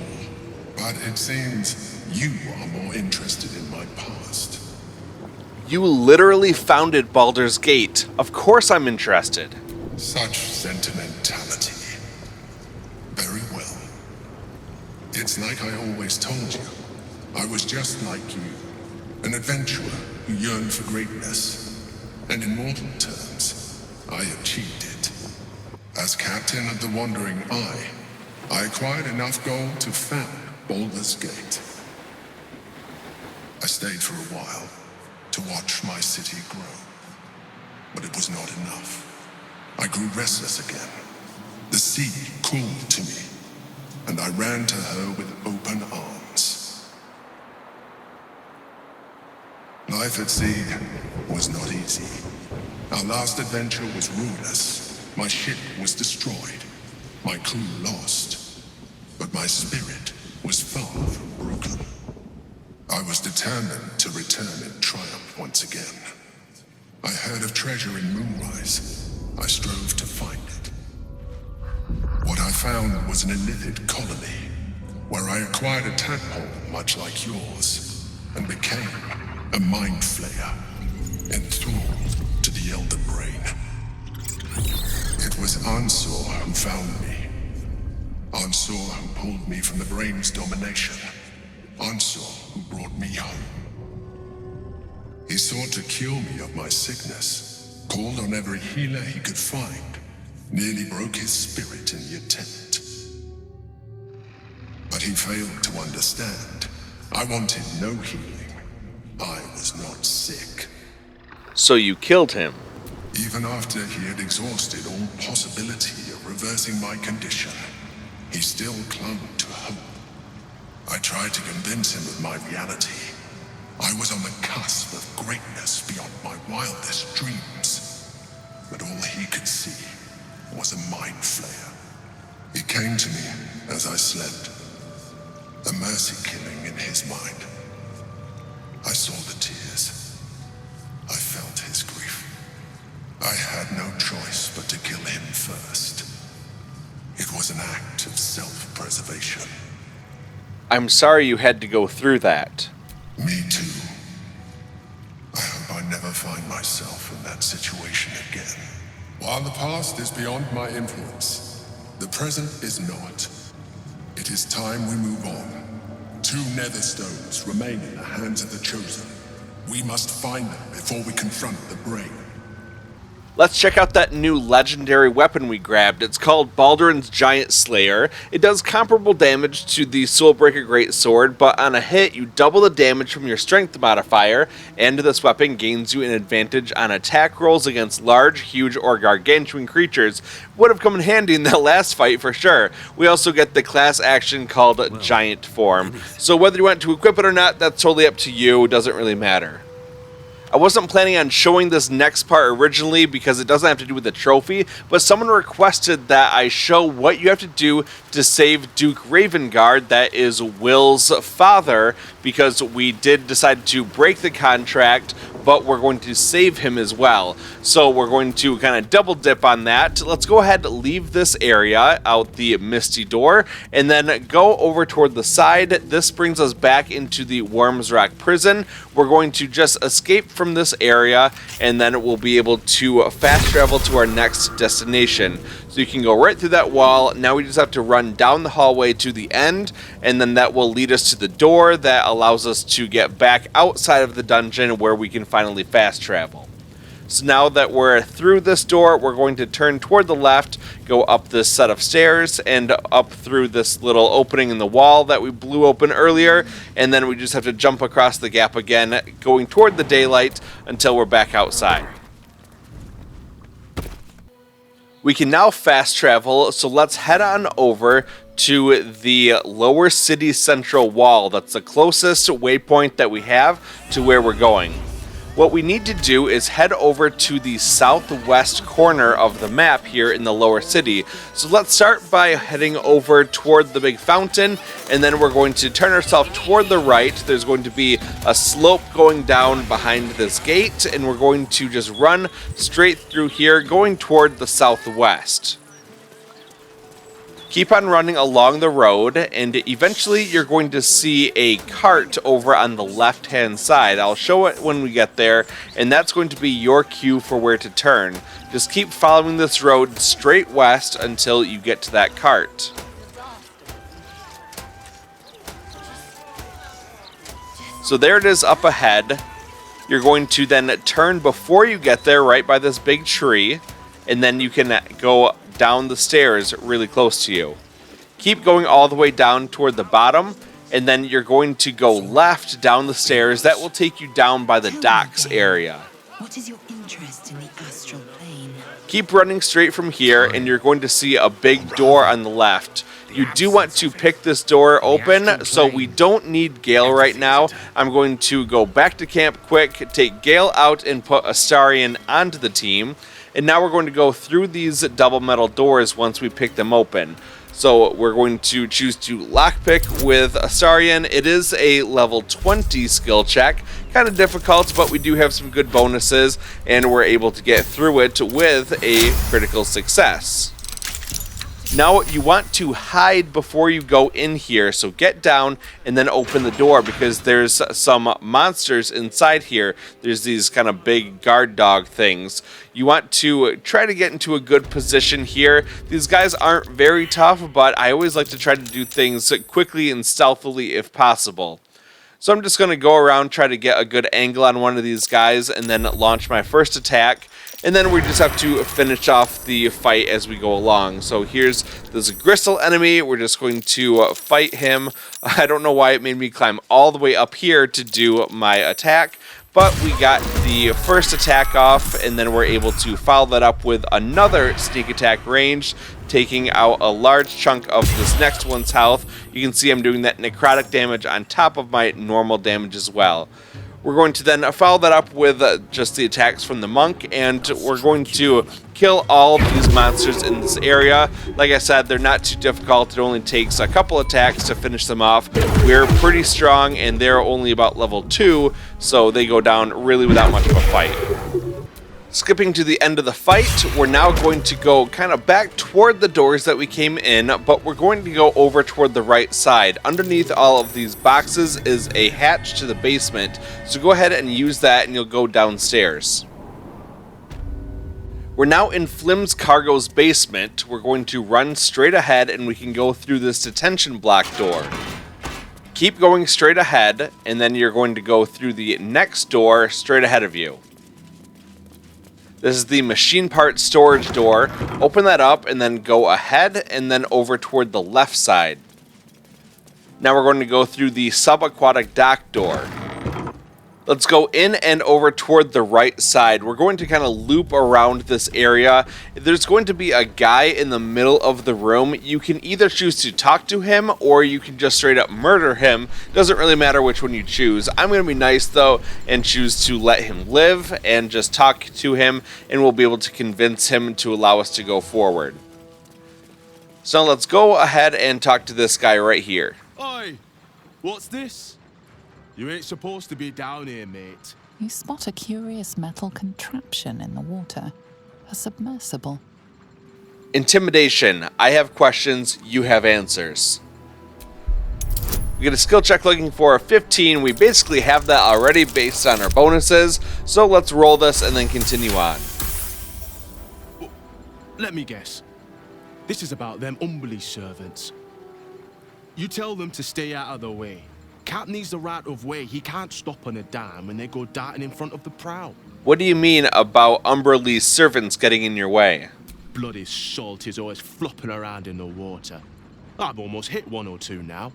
But it seems you are more interested in my past. You literally founded Baldur's Gate. Of course I'm interested. Such sentimentality. Very well. It's like I always told you. I was just like you. An adventurer who yearned for greatness. And in mortal terms, I achieved it. As captain of the Wandering Eye, I acquired enough gold to found Baldur's Gate. I stayed for a while to watch my city grow, but it was not enough. I grew restless again. The sea called to me, and I ran to her with open arms. Life at sea was not easy. Our last adventure was ruinous. My ship was destroyed, my crew lost, but my spirit was far from broken. determined to return in triumph once again. I heard of treasure in Moonrise. I strove to find it. What I found was an illithid colony, where I acquired a tadpole much like yours, and became a mind flayer, enthralled to the Elder Brain. It was Ansur who found me. Ansur who pulled me from the Brain's domination. Ansur who brought me home. He sought to cure me of my sickness, called on every healer he could find, nearly broke his spirit in the attempt. But he failed to understand. I wanted no healing. I was not sick. So you killed him. Even after he had exhausted all possibility of reversing my condition, he still clung to hope. I tried to convince him of my reality. I was on the cusp of greatness beyond my wildest dreams. But all he could see was a mind flayer. He came to me as I slept, a mercy killing in his mind. I saw the tears. I felt his grief. I had no choice but to kill him first. It was an act of self-preservation. I'm sorry you had to go through that. Me too. I hope I never find myself in that situation again. While the past is beyond my influence, the present is not. It is time we move on. 2 nether stones remain in the hands of the Chosen. We must find them before we confront the Brain. Let's check out that new legendary weapon we grabbed. It's called Balduran's Giant Slayer. It does comparable damage to the Soulbreaker Greatsword, but on a hit, you double the damage from your strength modifier, and this weapon gains you an advantage on attack rolls against large, huge, or gargantuan creatures. Would have come in handy in that last fight for sure. We also get the class action called Giant Form. So whether you want to equip it or not, that's totally up to you. It doesn't really matter. I wasn't planning on showing this next part originally because it doesn't have to do with the trophy, but someone requested that I show what you have to do to save Duke Ravengard, that is Will's father, because we did decide to break the contract, but we're going to save him as well. So we're going to kind of double dip on that. Let's go ahead and leave this area out the Misty Door, and then go over toward the side. This brings us back into the Worm's Rock prison. We're going to just escape from this area, and then we'll be able to fast travel to our next destination. So you can go right through that wall. Now we just have to run down the hallway to the end, and then that will lead us to the door that allows us to get back outside of the dungeon where we can finally fast travel. So now that we're through this door, we're going to turn toward the left, go up this set of stairs, and up through this little opening in the wall that we blew open earlier, and then we just have to jump across the gap again, going toward the daylight until we're back outside. We can now fast travel, so let's head on over to the lower city central wall. That's the closest waypoint that we have to where we're going. What we need to do is head over to the southwest corner of the map here in the lower city. So let's start by heading over toward the big fountain, and then we're going to turn ourselves toward the right. There's going to be a slope going down behind this gate, and we're going to just run straight through here, going toward the southwest. Keep on running along the road, and eventually you're going to see a cart over on the left-hand side. I'll show it when we get there, and that's going to be your cue for where to turn. Just keep following this road straight west until you get to that cart. So there it is up ahead. You're going to then turn before you get there, right by this big tree, and then you can go down the stairs really close to you. Keep going all the way down toward the bottom, and then you're going to go left down the stairs. That will take you down by the docks area. What is your interest in the astral plane? Keep running straight from here, and you're going to see a big door on the left. You do want to pick this door open, so we don't need Gale right now. I'm going to go back to camp quick, take Gale out, and put Astarion onto the team. And now we're going to go through these double metal doors once we pick them open. So we're going to choose to lockpick with Astarion. It is a level 20 skill check. Kind of difficult, but we do have some good bonuses, and we're able to get through it with a critical success. Now you want to hide before you go in here, so get down and then open the door, because there's some monsters inside here. There's these kind of big guard dog things. You want to try to get into a good position here. These guys aren't very tough, but I always like to try to do things quickly and stealthily if possible. So I'm just going to go around, try to get a good angle on one of these guys, and then launch my first attack. And then we just have to finish off the fight as we go along. So here's this Gristle enemy. We're just going to fight him. I don't know why it made me climb all the way up here to do my attack. But we got the first attack off, and then we're able to follow that up with another sneak attack range, taking out a large chunk of this next one's health. You can see I'm doing that necrotic damage on top of my normal damage as well. We're going to then follow that up with just the attacks from the monk, and we're going to kill all of these monsters in this area. Like I said, they're not too difficult. It only takes a couple attacks to finish them off. We're pretty strong, and they're only about level 2, so they go down really without much of a fight. Skipping to the end of the fight, we're now going to go kind of back toward the doors that we came in, but we're going to go over toward the right side. Underneath all of these boxes is a hatch to the basement, so go ahead and use that and you'll go downstairs. We're now in Flim's Cargo's basement. We're going to run straight ahead and we can go through this detention block door. Keep going straight ahead, and then you're going to go through the next door straight ahead of you. This is the machine part storage door. Open that up and then go ahead and then over toward the left side. Now we're going to go through the subaquatic dock door. Let's go in and over toward the right side. We're going to kind of loop around this area. There's going to be a guy in the middle of the room. You can either choose to talk to him or you can just straight up murder him. Doesn't really matter which one you choose. I'm going to be nice though and choose to let him live and just talk to him, and we'll be able to convince him to allow us to go forward. So let's go ahead and talk to this guy right here. Oi! What's this? You ain't supposed to be down here, mate. You spot a curious metal contraption in the water. A submersible. Intimidation. I have questions, you have answers. We get a skill check looking for a 15. We basically have that already based on our bonuses. So let's roll this and then continue on. Let me guess. This is about them Umberly servants. You tell them to stay out of the way. Cap needs the right of way. He can't stop on a dime when they go darting in front of the prow. What do you mean about Umberly's servants getting in your way? Bloody salt is always flopping around in the water. I've almost hit one or two now.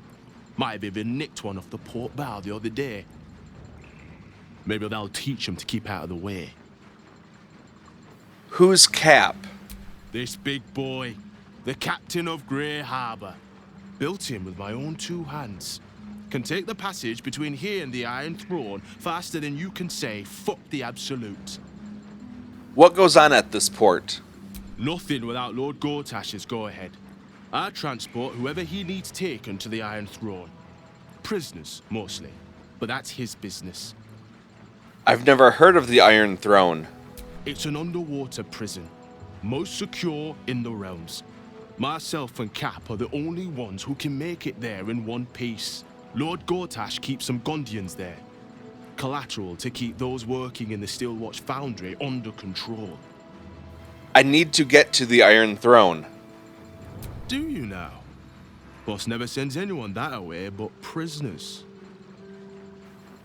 Might have even nicked one off the port bow the other day. Maybe they'll teach them to keep out of the way. Who's Cap? This big boy, the captain of Grey Harbour. Built him with my own 2 hands. Can take the passage between here and the Iron Throne faster than you can say, fuck the Absolute. What goes on at this port? Nothing without Lord Gortash's go-ahead. I transport whoever he needs taken to the Iron Throne. Prisoners, mostly, but that's his business. I've never heard of the Iron Throne. It's an underwater prison, most secure in the realms. Myself and Cap are the only ones who can make it there in one piece. Lord Gortash keeps some Gondians there. Collateral to keep those working in the Steelwatch Foundry under control. I need to get to the Iron Throne. Do you now? Boss never sends anyone that away but prisoners.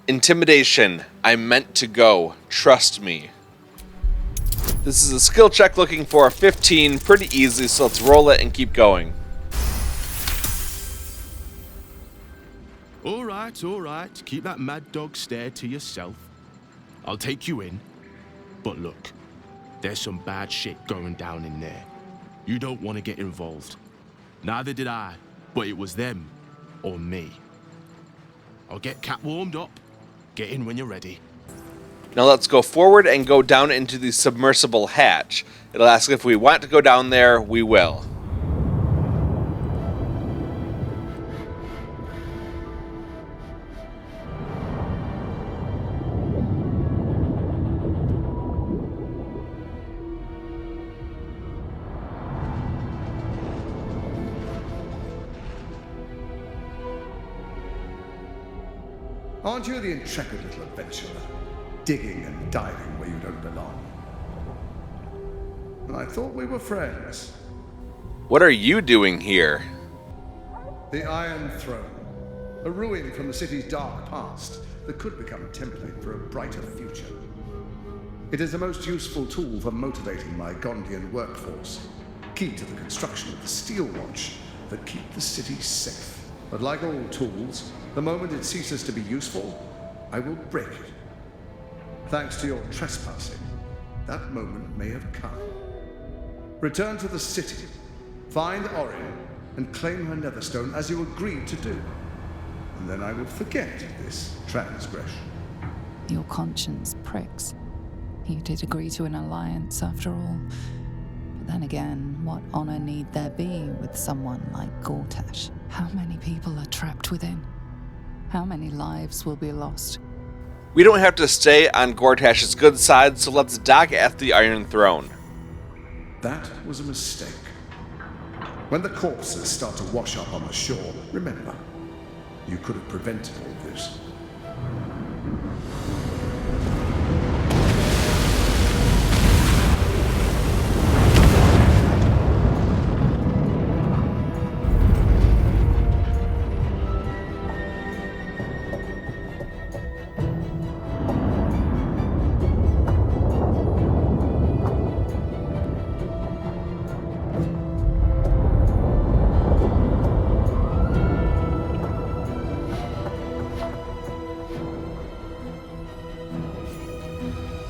Intimidation. I'm meant to go. Trust me. This is a skill check looking for a 15. Pretty easy, so let's roll it and keep going. All right. Keep that mad dog stare to yourself. I'll take you in. But look, there's some bad shit going down in there. You don't want to get involved. Neither did I, but it was them or me. I'll get Cap warmed up. Get in when you're ready. Now let's go forward and go down into the submersible hatch. It'll ask if we want to go down there, we will. Aren't you the intrepid little adventurer, digging and diving where you don't belong? I thought we were friends. What are you doing here? The Iron Throne, a ruin from the city's dark past that could become a template for a brighter future. It is the most useful tool for motivating my Gondian workforce, key to the construction of the steel watch that keep the city safe. But like all tools, the moment it ceases to be useful, I will break it. Thanks to your trespassing, that moment may have come. Return to the city, find Orin, and claim her Netherstone as you agreed to do. And then I will forget this transgression. Your conscience pricks. You did agree to an alliance after all. But then again, what honor need there be with someone like Gortash? How many people are trapped within? How many lives will be lost? We don't have to stay on Gortash's good side, so let's dock at the Iron Throne. That was a mistake. When the corpses start to wash up on the shore, remember, you could have prevented all this.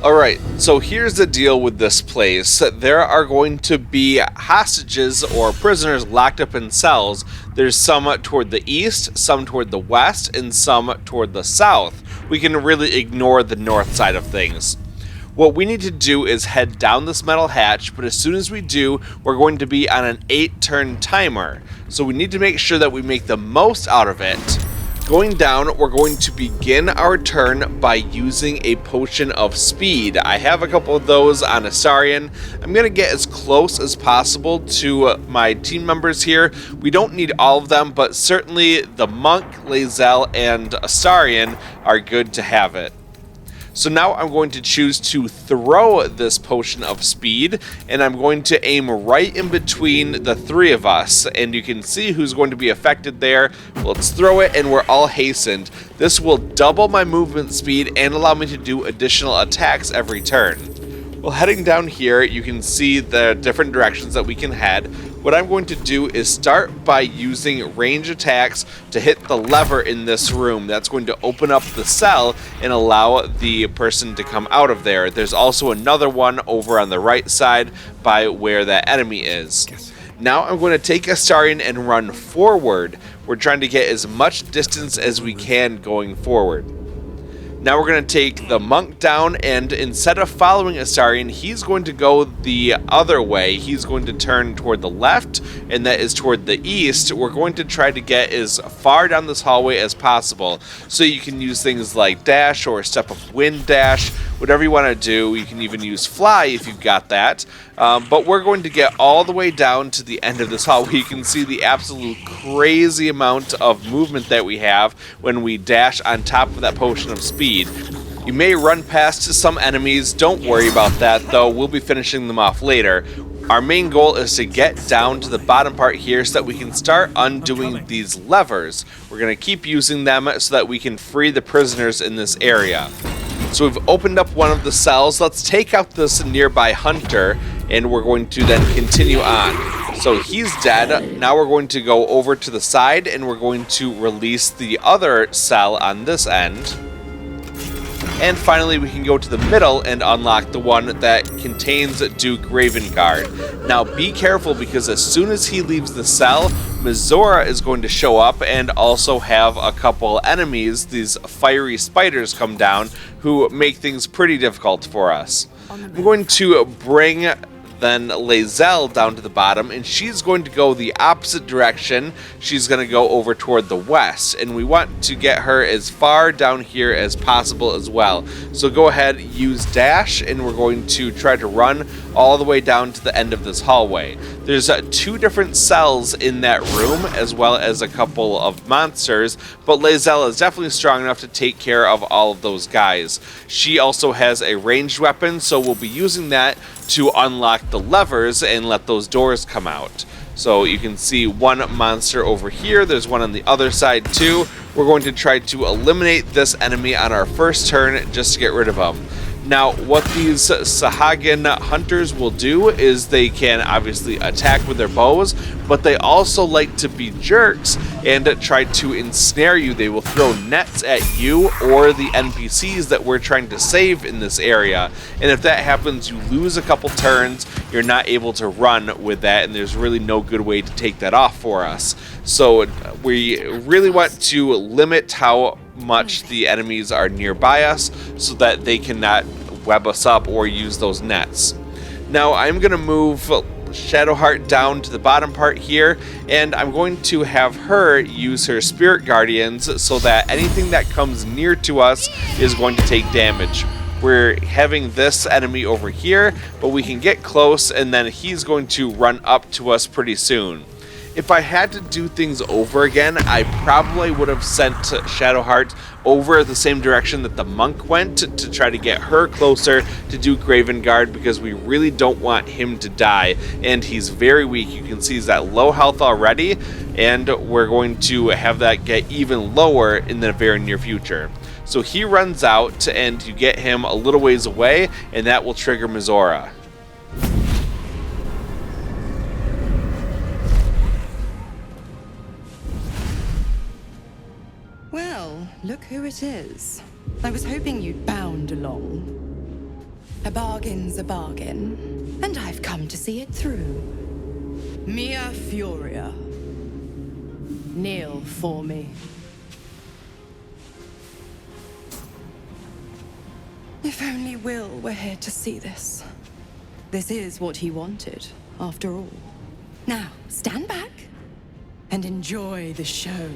Alright, so here's the deal with this place. There are going to be hostages or prisoners locked up in cells. There's some toward the east, some toward the west, and some toward the south. We can really ignore the north side of things. What we need to do is head down this metal hatch, but as soon as we do, we're going to be on an 8-turn timer. So we need to make sure that we make the most out of it. Going down, we're going to begin our turn by using a potion of speed. I have a couple of those on Astarion. I'm going to get as close as possible to my team members here. We don't need all of them, but certainly the Monk, Lae'zel, and Astarion are good to have it. So now I'm going to choose to throw this potion of speed, and I'm going to aim right in between the three of us, and you can see who's going to be affected there. Let's throw it, and we're all hastened. This will double my movement speed and allow me to do additional attacks every turn. Well, heading down here, you can see the different directions that we can head. What I'm going to do is start by using range attacks to hit the lever in this room. That's going to open up the cell and allow the person to come out of there. There's also another one over on the right side by where that enemy is. Now I'm going to take Astarion and run forward. We're trying to get as much distance as we can going forward. Now we're going to take the Monk down, and instead of following Astarion, he's going to go the other way. He's going to turn toward the left, and that is toward the east. We're going to try to get as far down this hallway as possible. So you can use things like dash or step up wind dash, whatever you want to do. You can even use fly if you've got that. But we're going to get all the way down to the end of this hallway. You can see the absolute crazy amount of movement that we have when we dash on top of that potion of speed. You may run past some enemies. Don't worry about that, though. We'll be finishing them off later. Our main goal is to get down to the bottom part here so that we can start undoing these levers. We're going to keep using them so that we can free the prisoners in this area. So we've opened up one of the cells. Let's take out this nearby hunter, and we're going to then continue on. So he's dead. Now we're going to go over to the side, and we're going to release the other cell on this end. And finally, we can go to the middle and unlock the one that contains Duke Ravengard. Now, be careful, because as soon as he leaves the cell, Mizora is going to show up and also have a couple enemies, these fiery spiders, come down, who make things pretty difficult for us. I'm going to bring then Lae'zel down to the bottom, and she's going to go the opposite direction. She's going to go over toward the west, and we want to get her as far down here as possible as well. So go ahead, use dash, and we're going to try to run all the way down to the end of this hallway. There's 2 different cells in that room, as well as a couple of monsters, but Lae'zel is definitely strong enough to take care of all of those guys. She also has a ranged weapon, so we'll be using that to unlock the levers and let those doors come out. So you can see one monster over here, there's one on the other side too. We're going to try to eliminate this enemy on our first turn just to get rid of them. Now, what these Sahagin hunters will do is they can obviously attack with their bows, but they also like to be jerks and try to ensnare you. They will throw nets at you or the NPCs that we're trying to save in this area. And if that happens, you lose a couple turns. You're not able to run with that, and there's really no good way to take that off for us. So we really want to limit how much the enemies are nearby us so that they cannot web us up or use those nets. Now I'm going to move Shadowheart down to the bottom part here, and I'm going to have her use her Spirit Guardians so that anything that comes near to us is going to take damage. We're having this enemy over here, but we can get close and then he's going to run up to us pretty soon. If I had to do things over again, I probably would have sent Shadowheart over the same direction that the monk went to try to get her closer to Duke Ravengard, because we really don't want him to die, and he's very weak. You can see he's at low health already, and we're going to have that get even lower in the very near future. So he runs out, and you get him a little ways away, and that will trigger Mizora. Well, look who it is. I was hoping you'd bound along. A bargain's a bargain, and I've come to see it through. Mia Furia. Kneel for me. If only Will were here to see this. This is what he wanted, after all. Now, stand back and enjoy the show.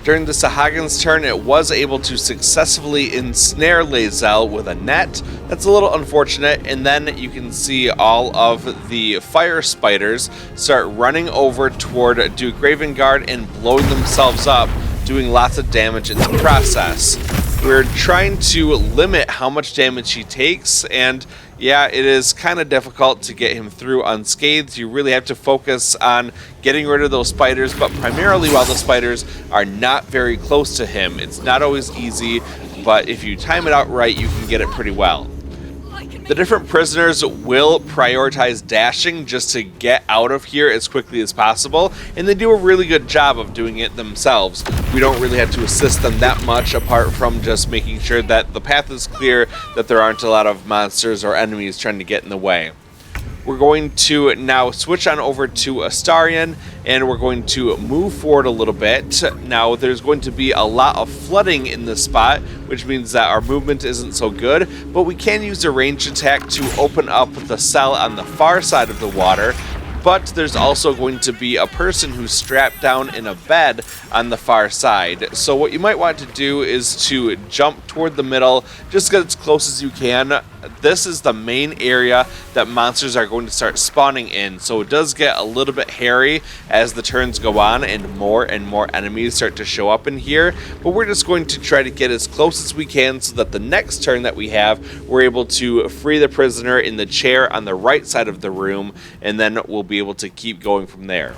During the Sahagan's turn, it was able to successfully ensnare Lae'zel with a net. That's a little unfortunate, and then you can see all of the fire spiders start running over toward Duke Ravengard and blowing themselves up, doing lots of damage in the process. We're trying to limit how much damage he takes, and yeah, it is kind of difficult to get him through unscathed. You really have to focus on getting rid of those spiders, but primarily while the spiders are not very close to him. It's not always easy, but if you time it out right, you can get it pretty well. The different prisoners will prioritize dashing just to get out of here as quickly as possible, and they do a really good job of doing it themselves. We don't really have to assist them that much, apart from just making sure that the path is clear, that there aren't a lot of monsters or enemies trying to get in the way. We're going to now switch on over to Astarion, and we're going to move forward a little bit. Now, there's going to be a lot of flooding in this spot, which means that our movement isn't so good, but we can use a ranged attack to open up the cell on the far side of the water. But there's also going to be a person who's strapped down in a bed on the far side. So what you might want to do is to jump toward the middle, just get as close as you can. This is the main area that monsters are going to start spawning in, so it does get a little bit hairy as the turns go on and more enemies start to show up in here, but we're just going to try to get as close as we can so that the next turn that we have, we're able to free the prisoner in the chair on the right side of the room, and then we'll be able to keep going from there.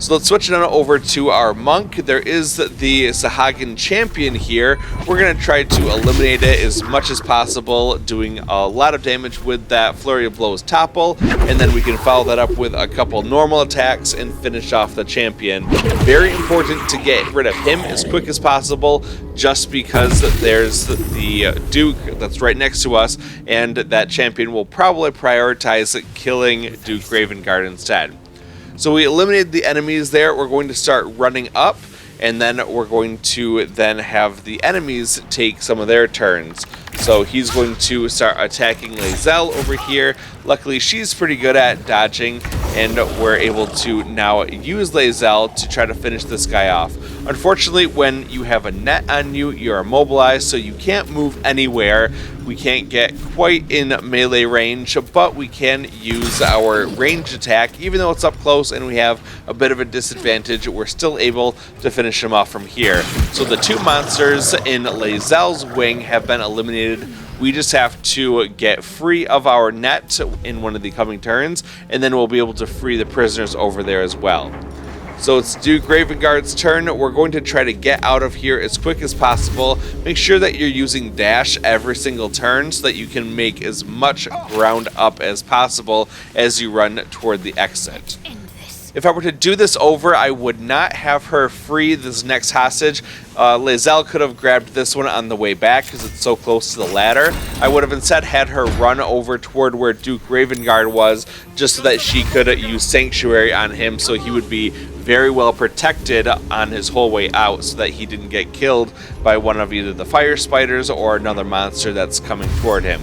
So let's switch it on over to our monk. There is the Sahagin champion here. We're going to try to eliminate it as much as possible, doing a lot of damage with that Flurry of Blows topple, and then we can follow that up with a couple normal attacks and finish off the champion. Very important to get rid of him as quick as possible, just because there's the Duke that's right next to us, and that champion will probably prioritize killing Duke Ravengard instead. So we eliminated the enemies there. We're going to start running up, and then we're going to then have the enemies take some of their turns. So he's going to start attacking Lae'zel over here. Luckily, she's pretty good at dodging, and we're able to now use Lae'zel to try to finish this guy off. Unfortunately, when you have a net on you, you're immobilized, so you can't move anywhere. We can't get quite in melee range, but we can use our ranged attack. Even though it's up close and we have a bit of a disadvantage, we're still able to finish him off from here. So the two monsters in Lae'zel's wing have been eliminated. We just have to get free of our net in one of the coming turns, and then we'll be able to free the prisoners over there as well. So it's Duke Ravengard's turn. We're going to try to get out of here as quick as possible. Make sure that you're using dash every single turn so that you can make as much ground up as possible as you run toward the exit. If I were to do this over, I would not have her free this next hostage. Lae'zel could have grabbed this one on the way back because it's so close to the ladder. I would have instead had her run over toward where Duke Ravengard was, just so that she could use Sanctuary on him, so he would be very well protected on his whole way out, so that he didn't get killed by one of either the fire spiders or another monster that's coming toward him.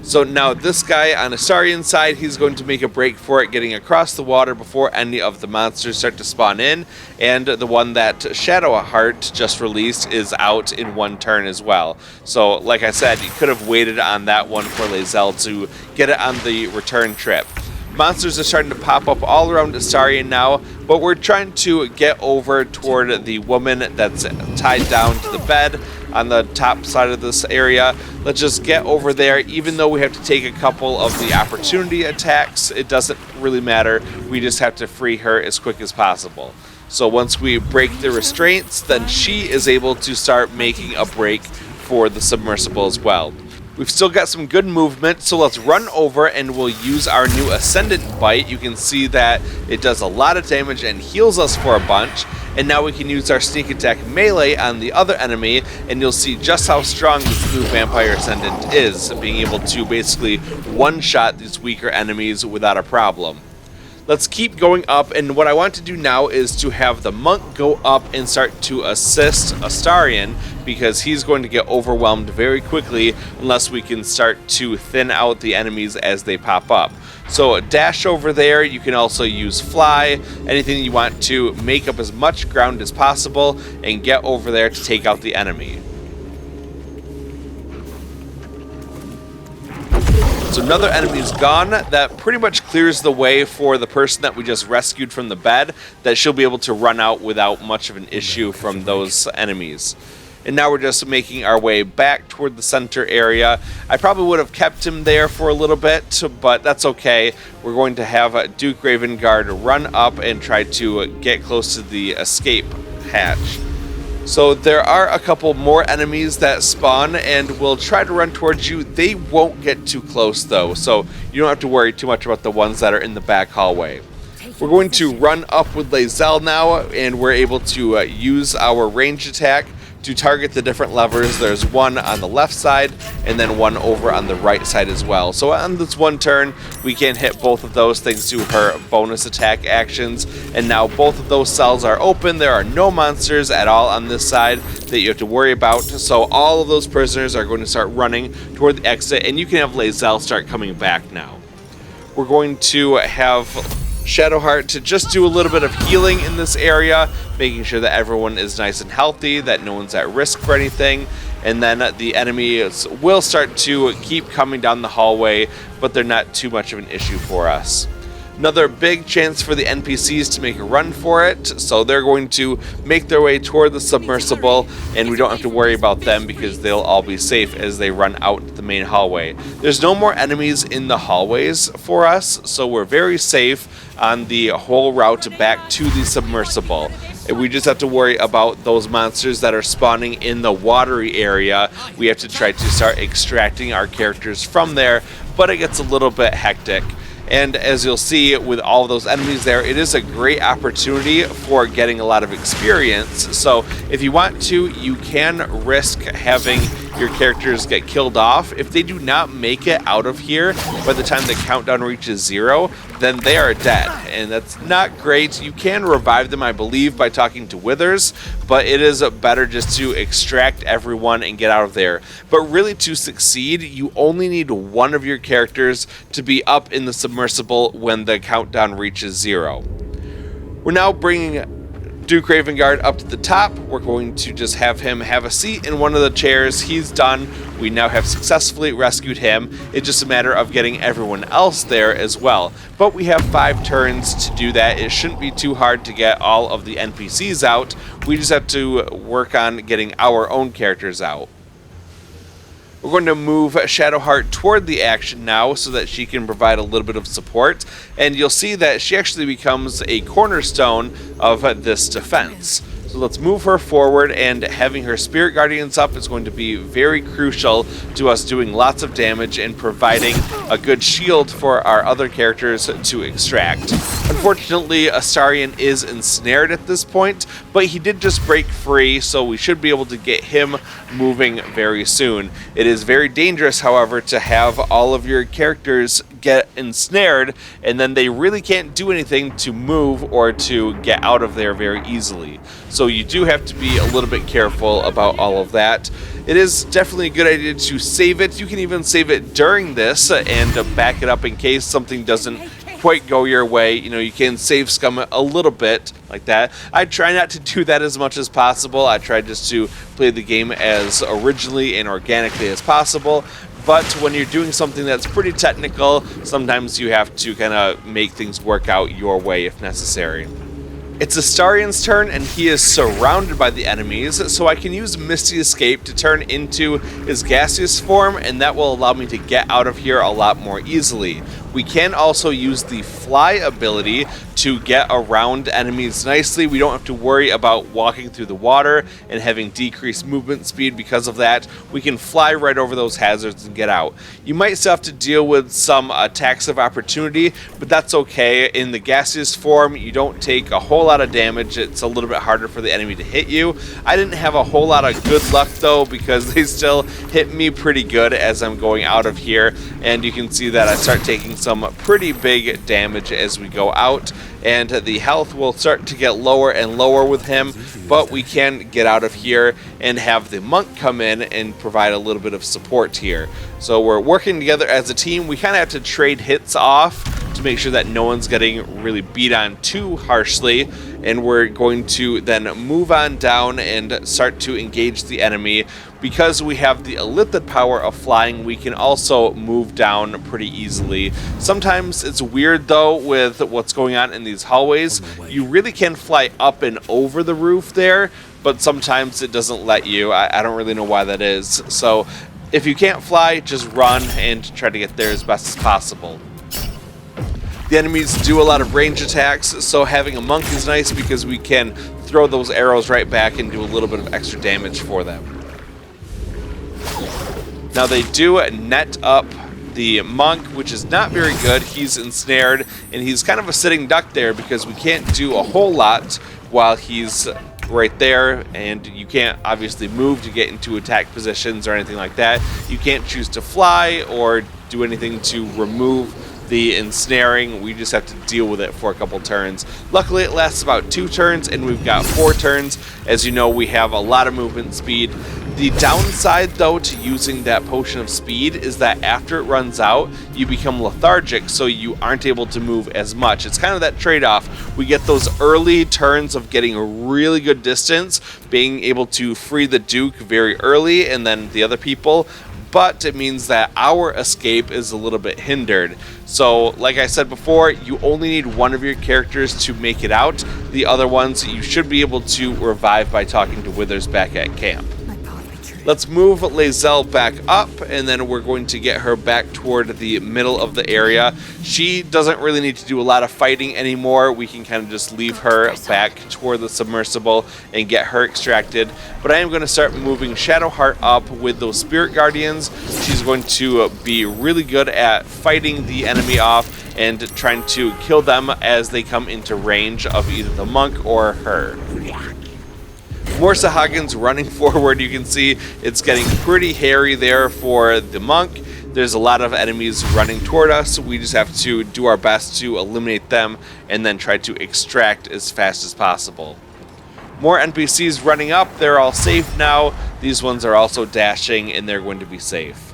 So now this guy on Astarian's side, he's going to make a break for it, getting across the water before any of the monsters start to spawn in, and the one that Shadowheart just released is out in one turn as well. So like I said, you could have waited on that one for Lae'zel to get it on the return trip. Monsters are starting to pop up all around Astarian now, but we're trying to get over toward the woman that's tied down to the bed on the top side of this area. Let's just get over there. Even though we have to take a couple of the opportunity attacks, it doesn't really matter. We just have to free her as quick as possible. So once we break the restraints, then she is able to start making a break for the submersible as well. We've still got some good movement, so let's run over and we'll use our new Ascendant Bite. You can see that it does a lot of damage and heals us for a bunch. And now we can use our Sneak Attack melee on the other enemy, and you'll see just how strong this new Vampire Ascendant is, being able to basically one-shot these weaker enemies without a problem. Let's keep going up, and what I want to do now is to have the monk go up and start to assist Astarian, because he's going to get overwhelmed very quickly unless we can start to thin out the enemies as they pop up. So dash over there. You can also use fly, anything you want to make up as much ground as possible and get over there to take out the enemy. So another enemy is gone. That pretty much clears the way for the person that we just rescued from the bed, that she'll be able to run out without much of an issue from those enemies. And now we're just making our way back toward the center area. I probably would have kept him there for a little bit, but that's okay. We're going to have Duke Ravengard run up and try to get close to the escape hatch. So there are a couple more enemies that spawn and will try to run towards you. They won't get too close though, so you don't have to worry too much about the ones that are in the back hallway. We're going to run up with Lae'zel now, and we're able to use our ranged attack to target the different levers. There's one on the left side and then one over on the right side as well. So on this one turn, we can hit both of those thanks to her bonus attack actions. And now both of those cells are open. There are no monsters at all on this side that you have to worry about. So all of those prisoners are going to start running toward the exit, and you can have Lae'zel start coming back now. We're going to have Shadowheart to just do a little bit of healing in this area, making sure that everyone is nice and healthy, that no one's at risk for anything, and then the enemies will start to keep coming down the hallway, but they're not too much of an issue for us. Another big chance for the NPCs to make a run for it, so they're going to make their way toward the submersible, and we don't have to worry about them because they'll all be safe as they run out the main hallway. There's no more enemies in the hallways for us, so we're very safe on the whole route back to the submersible. And we just have to worry about those monsters that are spawning in the watery area. We have to try to start extracting our characters from there, but it gets a little bit hectic. And as you'll see with all of those enemies there, it is a great opportunity for getting a lot of experience. So if you want to, you can risk having your characters get killed off, if they do not make it out of here by the time the countdown reaches 0, then they are dead, and that's not great. You can revive them, I believe, by talking to Withers, but it is better just to extract everyone and get out of there. But really, to succeed, you only need one of your characters to be up in the submersible when the countdown reaches 0. We're now bringing Duke Ravengard up to the top. We're going to just have him have a seat in one of the chairs. He's done. We now have successfully rescued him. It's just a matter of getting everyone else there as well. But we have 5 turns to do that. It shouldn't be too hard to get all of the NPCs out. We just have to work on getting our own characters out. We're going to move Shadowheart toward the action now so that she can provide a little bit of support, and you'll see that she actually becomes a cornerstone of this defense. So let's move her forward, and having her Spirit Guardians up is going to be very crucial to us doing lots of damage and providing a good shield for our other characters to extract. Unfortunately, Astarion is ensnared at this point, but he did just break free, so we should be able to get him moving very soon. It is very dangerous, however, to have all of your characters get ensnared, and then they really can't do anything to move or to get out of there very easily. So you do have to be a little bit careful about all of that. It is definitely a good idea to save it. You can even save it during this and back it up in case something doesn't quite go your way. You know, you can save scum a little bit like that. I try not to do that as much as possible. I try just to play the game as originally and organically as possible. But when you're doing something that's pretty technical, sometimes you have to kind of make things work out your way if necessary. It's Astarion's turn, and he is surrounded by the enemies, so I can use Misty Escape to turn into his gaseous form, and that will allow me to get out of here a lot more easily. We can also use the fly ability to get around enemies nicely. We don't have to worry about walking through the water and having decreased movement speed because of that. We can fly right over those hazards and get out. You might still have to deal with some attacks of opportunity, but that's okay. In the gaseous form, you don't take a whole lot of damage. It's a little bit harder for the enemy to hit you. I didn't have a whole lot of good luck though, because they still hit me pretty good as I'm going out of here, and you can see that I start taking some pretty big damage as we go out, and the health will start to get lower and lower with him, but we can get out of here and have the monk come in and provide a little bit of support here. So we're working together as a team. We kind of have to trade hits off to make sure that no one's getting really beat on too harshly, and we're going to then move on down and start to engage the enemy. Because we have the Illithid power of flying, we can also move down pretty easily. Sometimes it's weird though with what's going on in these hallways. You really can fly up and over the roof there, but sometimes it doesn't let you. I don't really know why that is. So if you can't fly, just run and try to get there as best as possible. The enemies do a lot of range attacks, so having a monk is nice because we can throw those arrows right back and do a little bit of extra damage for them. Now they do net up the monk, which is not very good. He's ensnared, and he's kind of a sitting duck there because we can't do a whole lot while he's right there, and you can't obviously move to get into attack positions or anything like that. You can't choose to fly or do anything to remove the ensnaring. We just have to deal with it for a couple turns. Luckily it lasts about 2 turns, and we've got 4 turns. As you know, we have a lot of movement speed. The downside though to using that potion of speed is that after it runs out, you become lethargic, so you aren't able to move as much. It's kind of that trade-off. We get those early turns of getting a really good distance, being able to free the Duke very early and then the other people, but it means that our escape is a little bit hindered. So, like I said before, you only need one of your characters to make it out. The other ones you should be able to revive by talking to Withers back at camp. Let's move Lae'zel back up, and then we're going to get her back toward the middle of the area. She doesn't really need to do a lot of fighting anymore. We can kind of just leave her back toward the submersible and get her extracted. But I am going to start moving Shadowheart up with those Spirit Guardians. She's going to be really good at fighting the enemy off and trying to kill them as they come into range of either the monk or her. More Sahagins running forward. You can see it's getting pretty hairy there for the monk. There's a lot of enemies running toward us. We just have to do our best to eliminate them and then try to extract as fast as possible. More NPCs running up. They're all safe now. These ones are also dashing and they're going to be safe.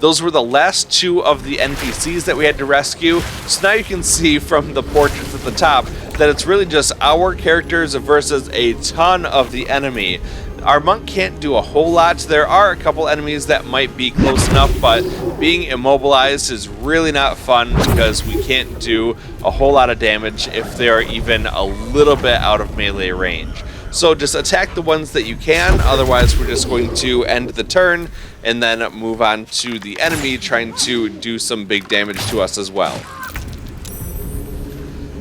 Those were the last two of the NPCs that we had to rescue. So now you can see from the portraits at the top that it's really just our characters versus a ton of the enemy. Our monk can't do a whole lot. There are a couple enemies that might be close enough, but being immobilized is really not fun because we can't do a whole lot of damage if they are even a little bit out of melee range. So just attack the ones that you can, otherwise we're just going to end the turn and then move on to the enemy trying to do some big damage to us as well.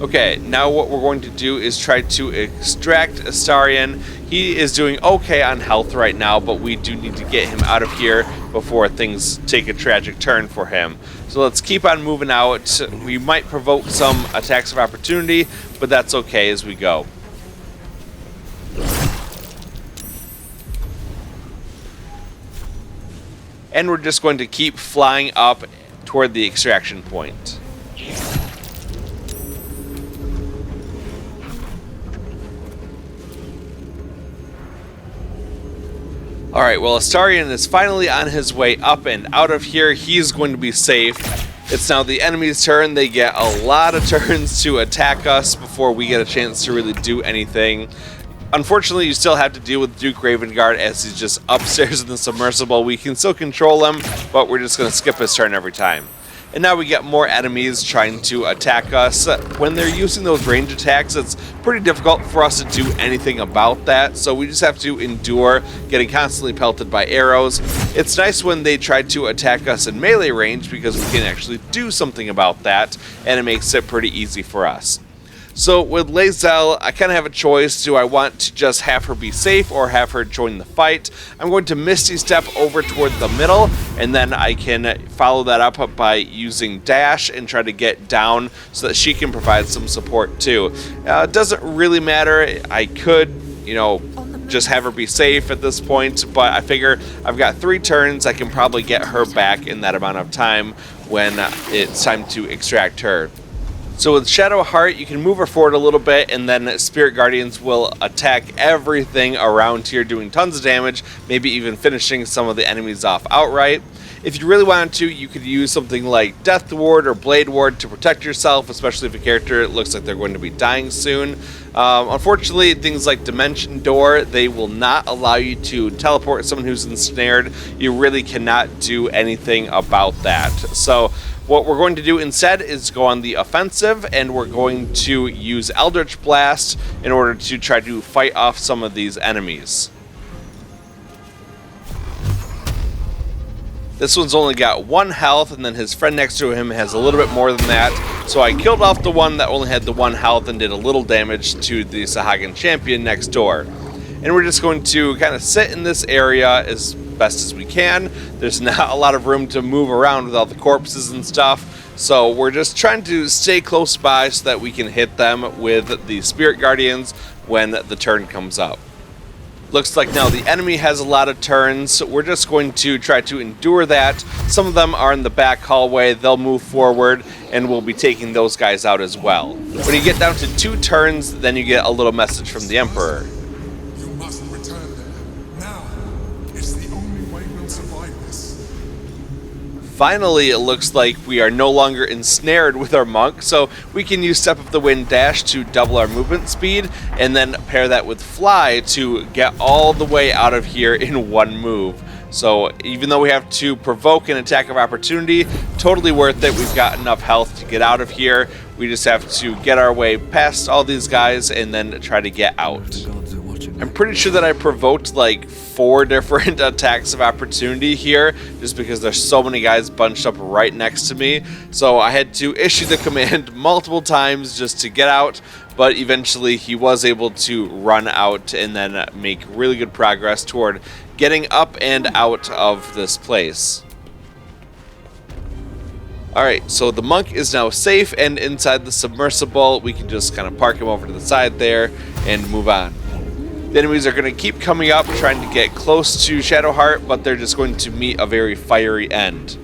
Okay, now what we're going to do is try to extract Astarion. He is doing okay on health right now, but we do need to get him out of here before things take a tragic turn for him. So let's keep on moving out. We might provoke some attacks of opportunity, but that's okay as we go. And we're just going to keep flying up toward the extraction point. Alright, well, Astarion is finally on his way up and out of here. He's going to be safe. It's now the enemy's turn. They get a lot of turns to attack us before we get a chance to really do anything. Unfortunately, you still have to deal with Duke Ravengard as he's just upstairs in the submersible. We can still control him, but we're just going to skip his turn every time. And now we get more enemies trying to attack us. When they're using those range attacks, it's pretty difficult for us to do anything about that, so we just have to endure getting constantly pelted by arrows. It's nice when they try to attack us in melee range because we can actually do something about that, and it makes it pretty easy for us. So with Lae'zel, I kind of have a choice. Do I want to just have her be safe or have her join the fight? I'm going to Misty Step over toward the middle, and then I can follow that up by using Dash and try to get down so that she can provide some support too. It doesn't really matter. I could, just have her be safe at this point, but I figure I've got 3 turns. I can probably get her back in that amount of time when it's time to extract her. So with Shadow Heart, you can move her forward a little bit, and then Spirit Guardians will attack everything around here, doing tons of damage, maybe even finishing some of the enemies off outright. If you really wanted to, you could use something like Death Ward or Blade Ward to protect yourself, especially if a character looks like they're going to be dying soon. Unfortunately, things like Dimension Door, they will not allow you to teleport someone who's ensnared. You really cannot do anything about that. So what we're going to do instead is go on the offensive, and we're going to use Eldritch Blast in order to try to fight off some of these enemies. This one's only got 1 health, and then his friend next to him has a little bit more than that. So I killed off the one that only had the 1 health and did a little damage to the Sahagin champion next door. And we're just going to kind of sit in this area as best as we can. There's not a lot of room to move around with all the corpses and stuff, so we're just trying to stay close by so that we can hit them with the Spirit Guardians when the turn comes up. Looks like now the enemy has a lot of turns, so we're just going to try to endure that. Some of them are in the back hallway. They'll move forward, and we'll be taking those guys out as well. When you get down to 2 turns, then you get a little message from the Emperor. You must return there. Now. It's the only way we'll survive this. Finally, it looks like we are no longer ensnared with our monk, so we can use Step of the Wind Dash to double our movement speed, and then pair that with Fly to get all the way out of here in 1 move. So even though we have to provoke an attack of opportunity, totally worth it. We've got enough health to get out of here. We just have to get our way past all these guys and then try to get out. I'm pretty sure that I provoked like 4 different attacks of opportunity here, just because there's so many guys bunched up right next to me. So I had to issue the command multiple times just to get out, but eventually he was able to run out and then make really good progress toward getting up and out of this place. Alright, so the monk is now safe and inside the submersible. We can just kind of park him over to the side there and move on. The enemies are going to keep coming up, trying to get close to Shadowheart, but they're just going to meet a very fiery end.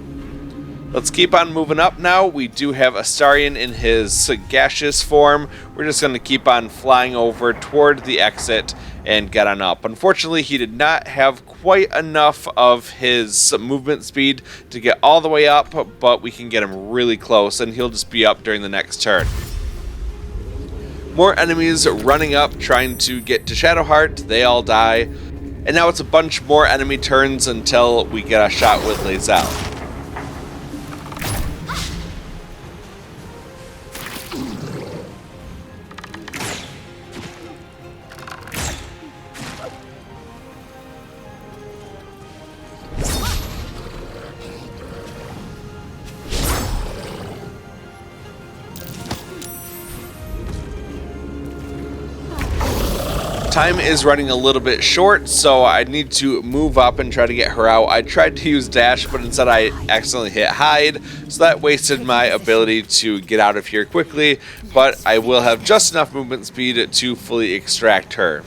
Let's keep on moving up now. We do have Astarion in his gaseous form. We're just going to keep on flying over toward the exit and get on up. Unfortunately, he did not have quite enough of his movement speed to get all the way up, but we can get him really close, and he'll just be up during the next turn. More enemies running up, trying to get to Shadowheart. They all die. And now it's a bunch more enemy turns until we get a shot with Lae'zel. Time is running a little bit short, so I need to move up and try to get her out. I tried to use dash, but instead I accidentally hit hide, so that wasted my ability to get out of here quickly, but I will have just enough movement speed to fully extract her.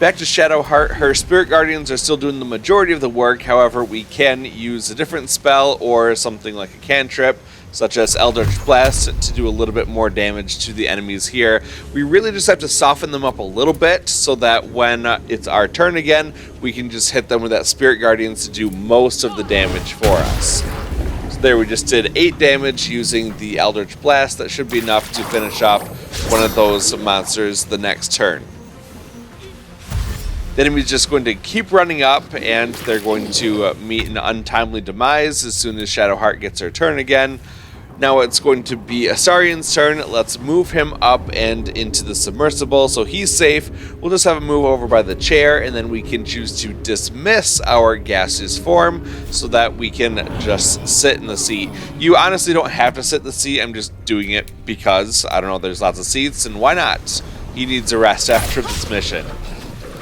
Back to Shadowheart, her Spirit Guardians are still doing the majority of the work. However, we can use a different spell or something like a cantrip, such as Eldritch Blast, to do a little bit more damage to the enemies here. We really just have to soften them up a little bit so that when it's our turn again, we can just hit them with that Spirit Guardians to do most of the damage for us. So there we just did 8 damage using the Eldritch Blast. That should be enough to finish off one of those monsters the next turn. The enemy's just going to keep running up, and they're going to meet an untimely demise as soon as Shadowheart gets her turn again. Now it's going to be Astarion's turn. Let's move him up and into the submersible so he's safe. We'll just have him move over by the chair, and then we can choose to dismiss our gaseous form so that we can just sit in the seat. You honestly don't have to sit in the seat. I'm just doing it because, I don't know, there's lots of seats, and why not? He needs a rest after this mission.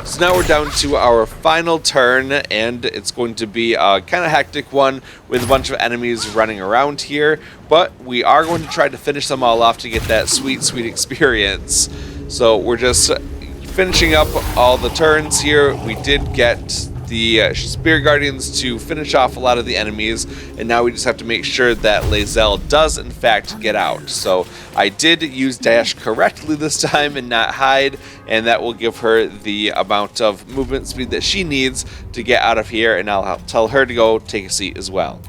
So now we're down to our final turn, and it's going to be a kind of hectic one with a bunch of enemies running around here, but we are going to try to finish them all off to get that sweet, sweet experience. So we're just finishing up all the turns here. We did get the Spirit Guardians to finish off a lot of the enemies, and now we just have to make sure that Lae'zel does in fact get out. So I did use dash correctly this time and not hide, and that will give her the amount of movement speed that she needs to get out of here, and I'll tell her to go take a seat as well.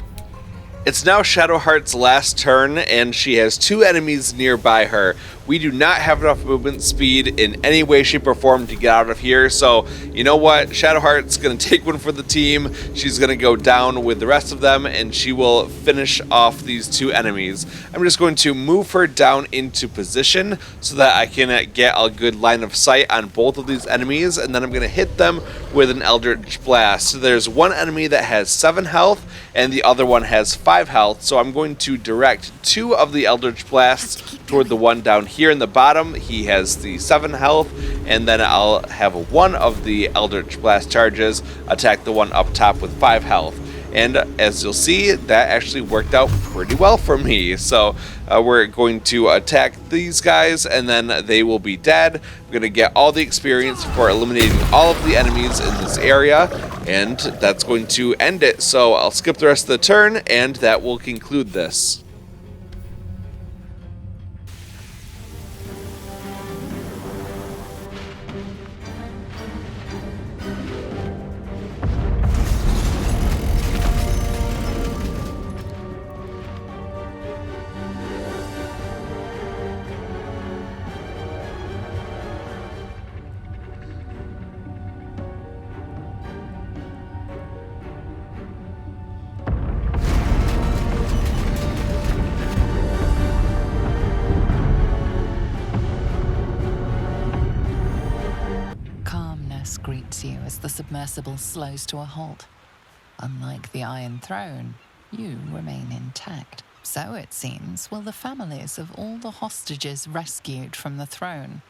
It's now Shadowheart's last turn, and she has 2 enemies nearby her. We do not have enough movement speed in any way, shape, or form to get out of here, so you know what? Shadowheart's going to take one for the team. She's going to go down with the rest of them, and she will finish off these 2 enemies. I'm just going to move her down into position so that I can get a good line of sight on both of these enemies, and then I'm going to hit them with an Eldritch Blast. So there's one enemy that has 7 health, and the other one has 5 health, so I'm going to direct 2 of the Eldritch Blasts toward the one down here in the bottom. He has the 7 health, and then I'll have one of the Eldritch Blast charges attack the one up top with 5 health. And as you'll see, that actually worked out pretty well for me. So we're going to attack these guys, and then they will be dead. We're going to get all the experience for eliminating all of the enemies in this area, and that's going to end it. So I'll skip the rest of the turn, and that will conclude this. Greets you as the submersible slows to a halt. Unlike the Iron Throne, you remain intact. So, it seems, will the families of all the hostages rescued from the throne.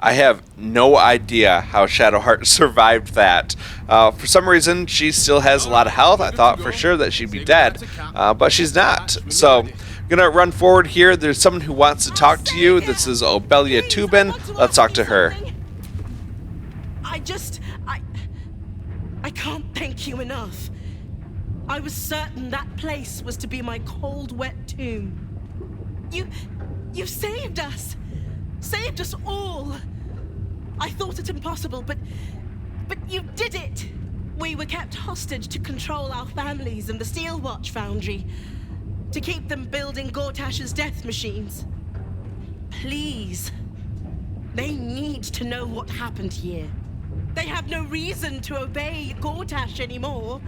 I have no idea how Shadowheart survived that. For some reason, she still has a lot of health. I thought for sure that she'd be dead, but she's not. So, I'm gonna run forward here. There's someone who wants to talk to you. This is Obelia Tubin. Let's talk to her. I can't thank you enough. I was certain that place was to be my cold, wet tomb. You saved us. Saved us all. I thought it impossible, but you did it. We were kept hostage to control our families and the Steel Watch Foundry, to keep them building Gortash's death machines. Please. They need to know what happened here. They have no reason to obey Gortash anymore.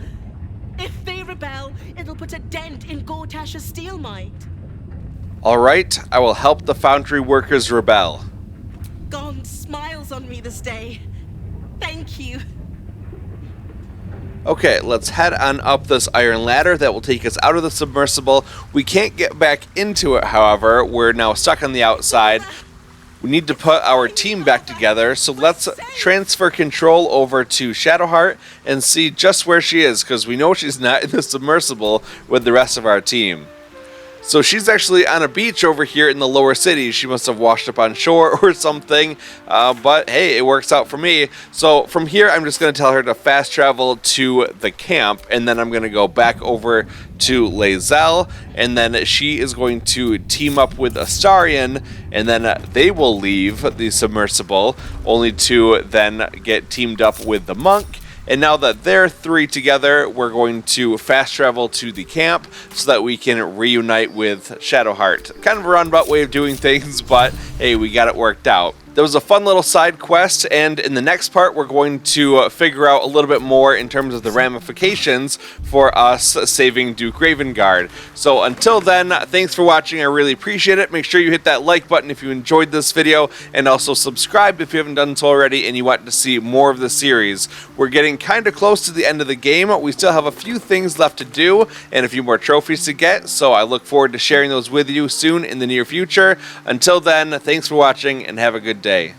If they rebel, it'll put a dent in Gortash's steel might. Alright, I will help the foundry workers rebel. God smiles on me this day. Thank you. Okay, let's head on up this iron ladder that will take us out of the submersible. We can't get back into it, however. We're now stuck on the outside. We need to put our team back together, so let's transfer control over to Shadowheart and see just where she is, because we know she's not in the submersible with the rest of our team. So she's actually on a beach over here in the lower city. She must have washed up on shore or something, but hey, it works out for me. So from here, I'm just going to tell her to fast travel to the camp, and then I'm going to go back over to Lae'zel, and then she is going to team up with Astarion, and then they will leave the submersible, only to then get teamed up with the monk. And now that they're three together, we're going to fast travel to the camp so that we can reunite with Shadowheart. Kind of a roundabout way of doing things, but hey, we got it worked out. There was a fun little side quest, and in the next part, we're going to figure out a little bit more in terms of the ramifications for us saving Duke Ravengard. So until then, thanks for watching. I really appreciate it. Make sure you hit that like button if you enjoyed this video, and also subscribe if you haven't done so already and you want to see more of the series. We're getting kind of close to the end of the game. We still have a few things left to do and a few more trophies to get, so I look forward to sharing those with you soon in the near future. Until then, thanks for watching and have a good day.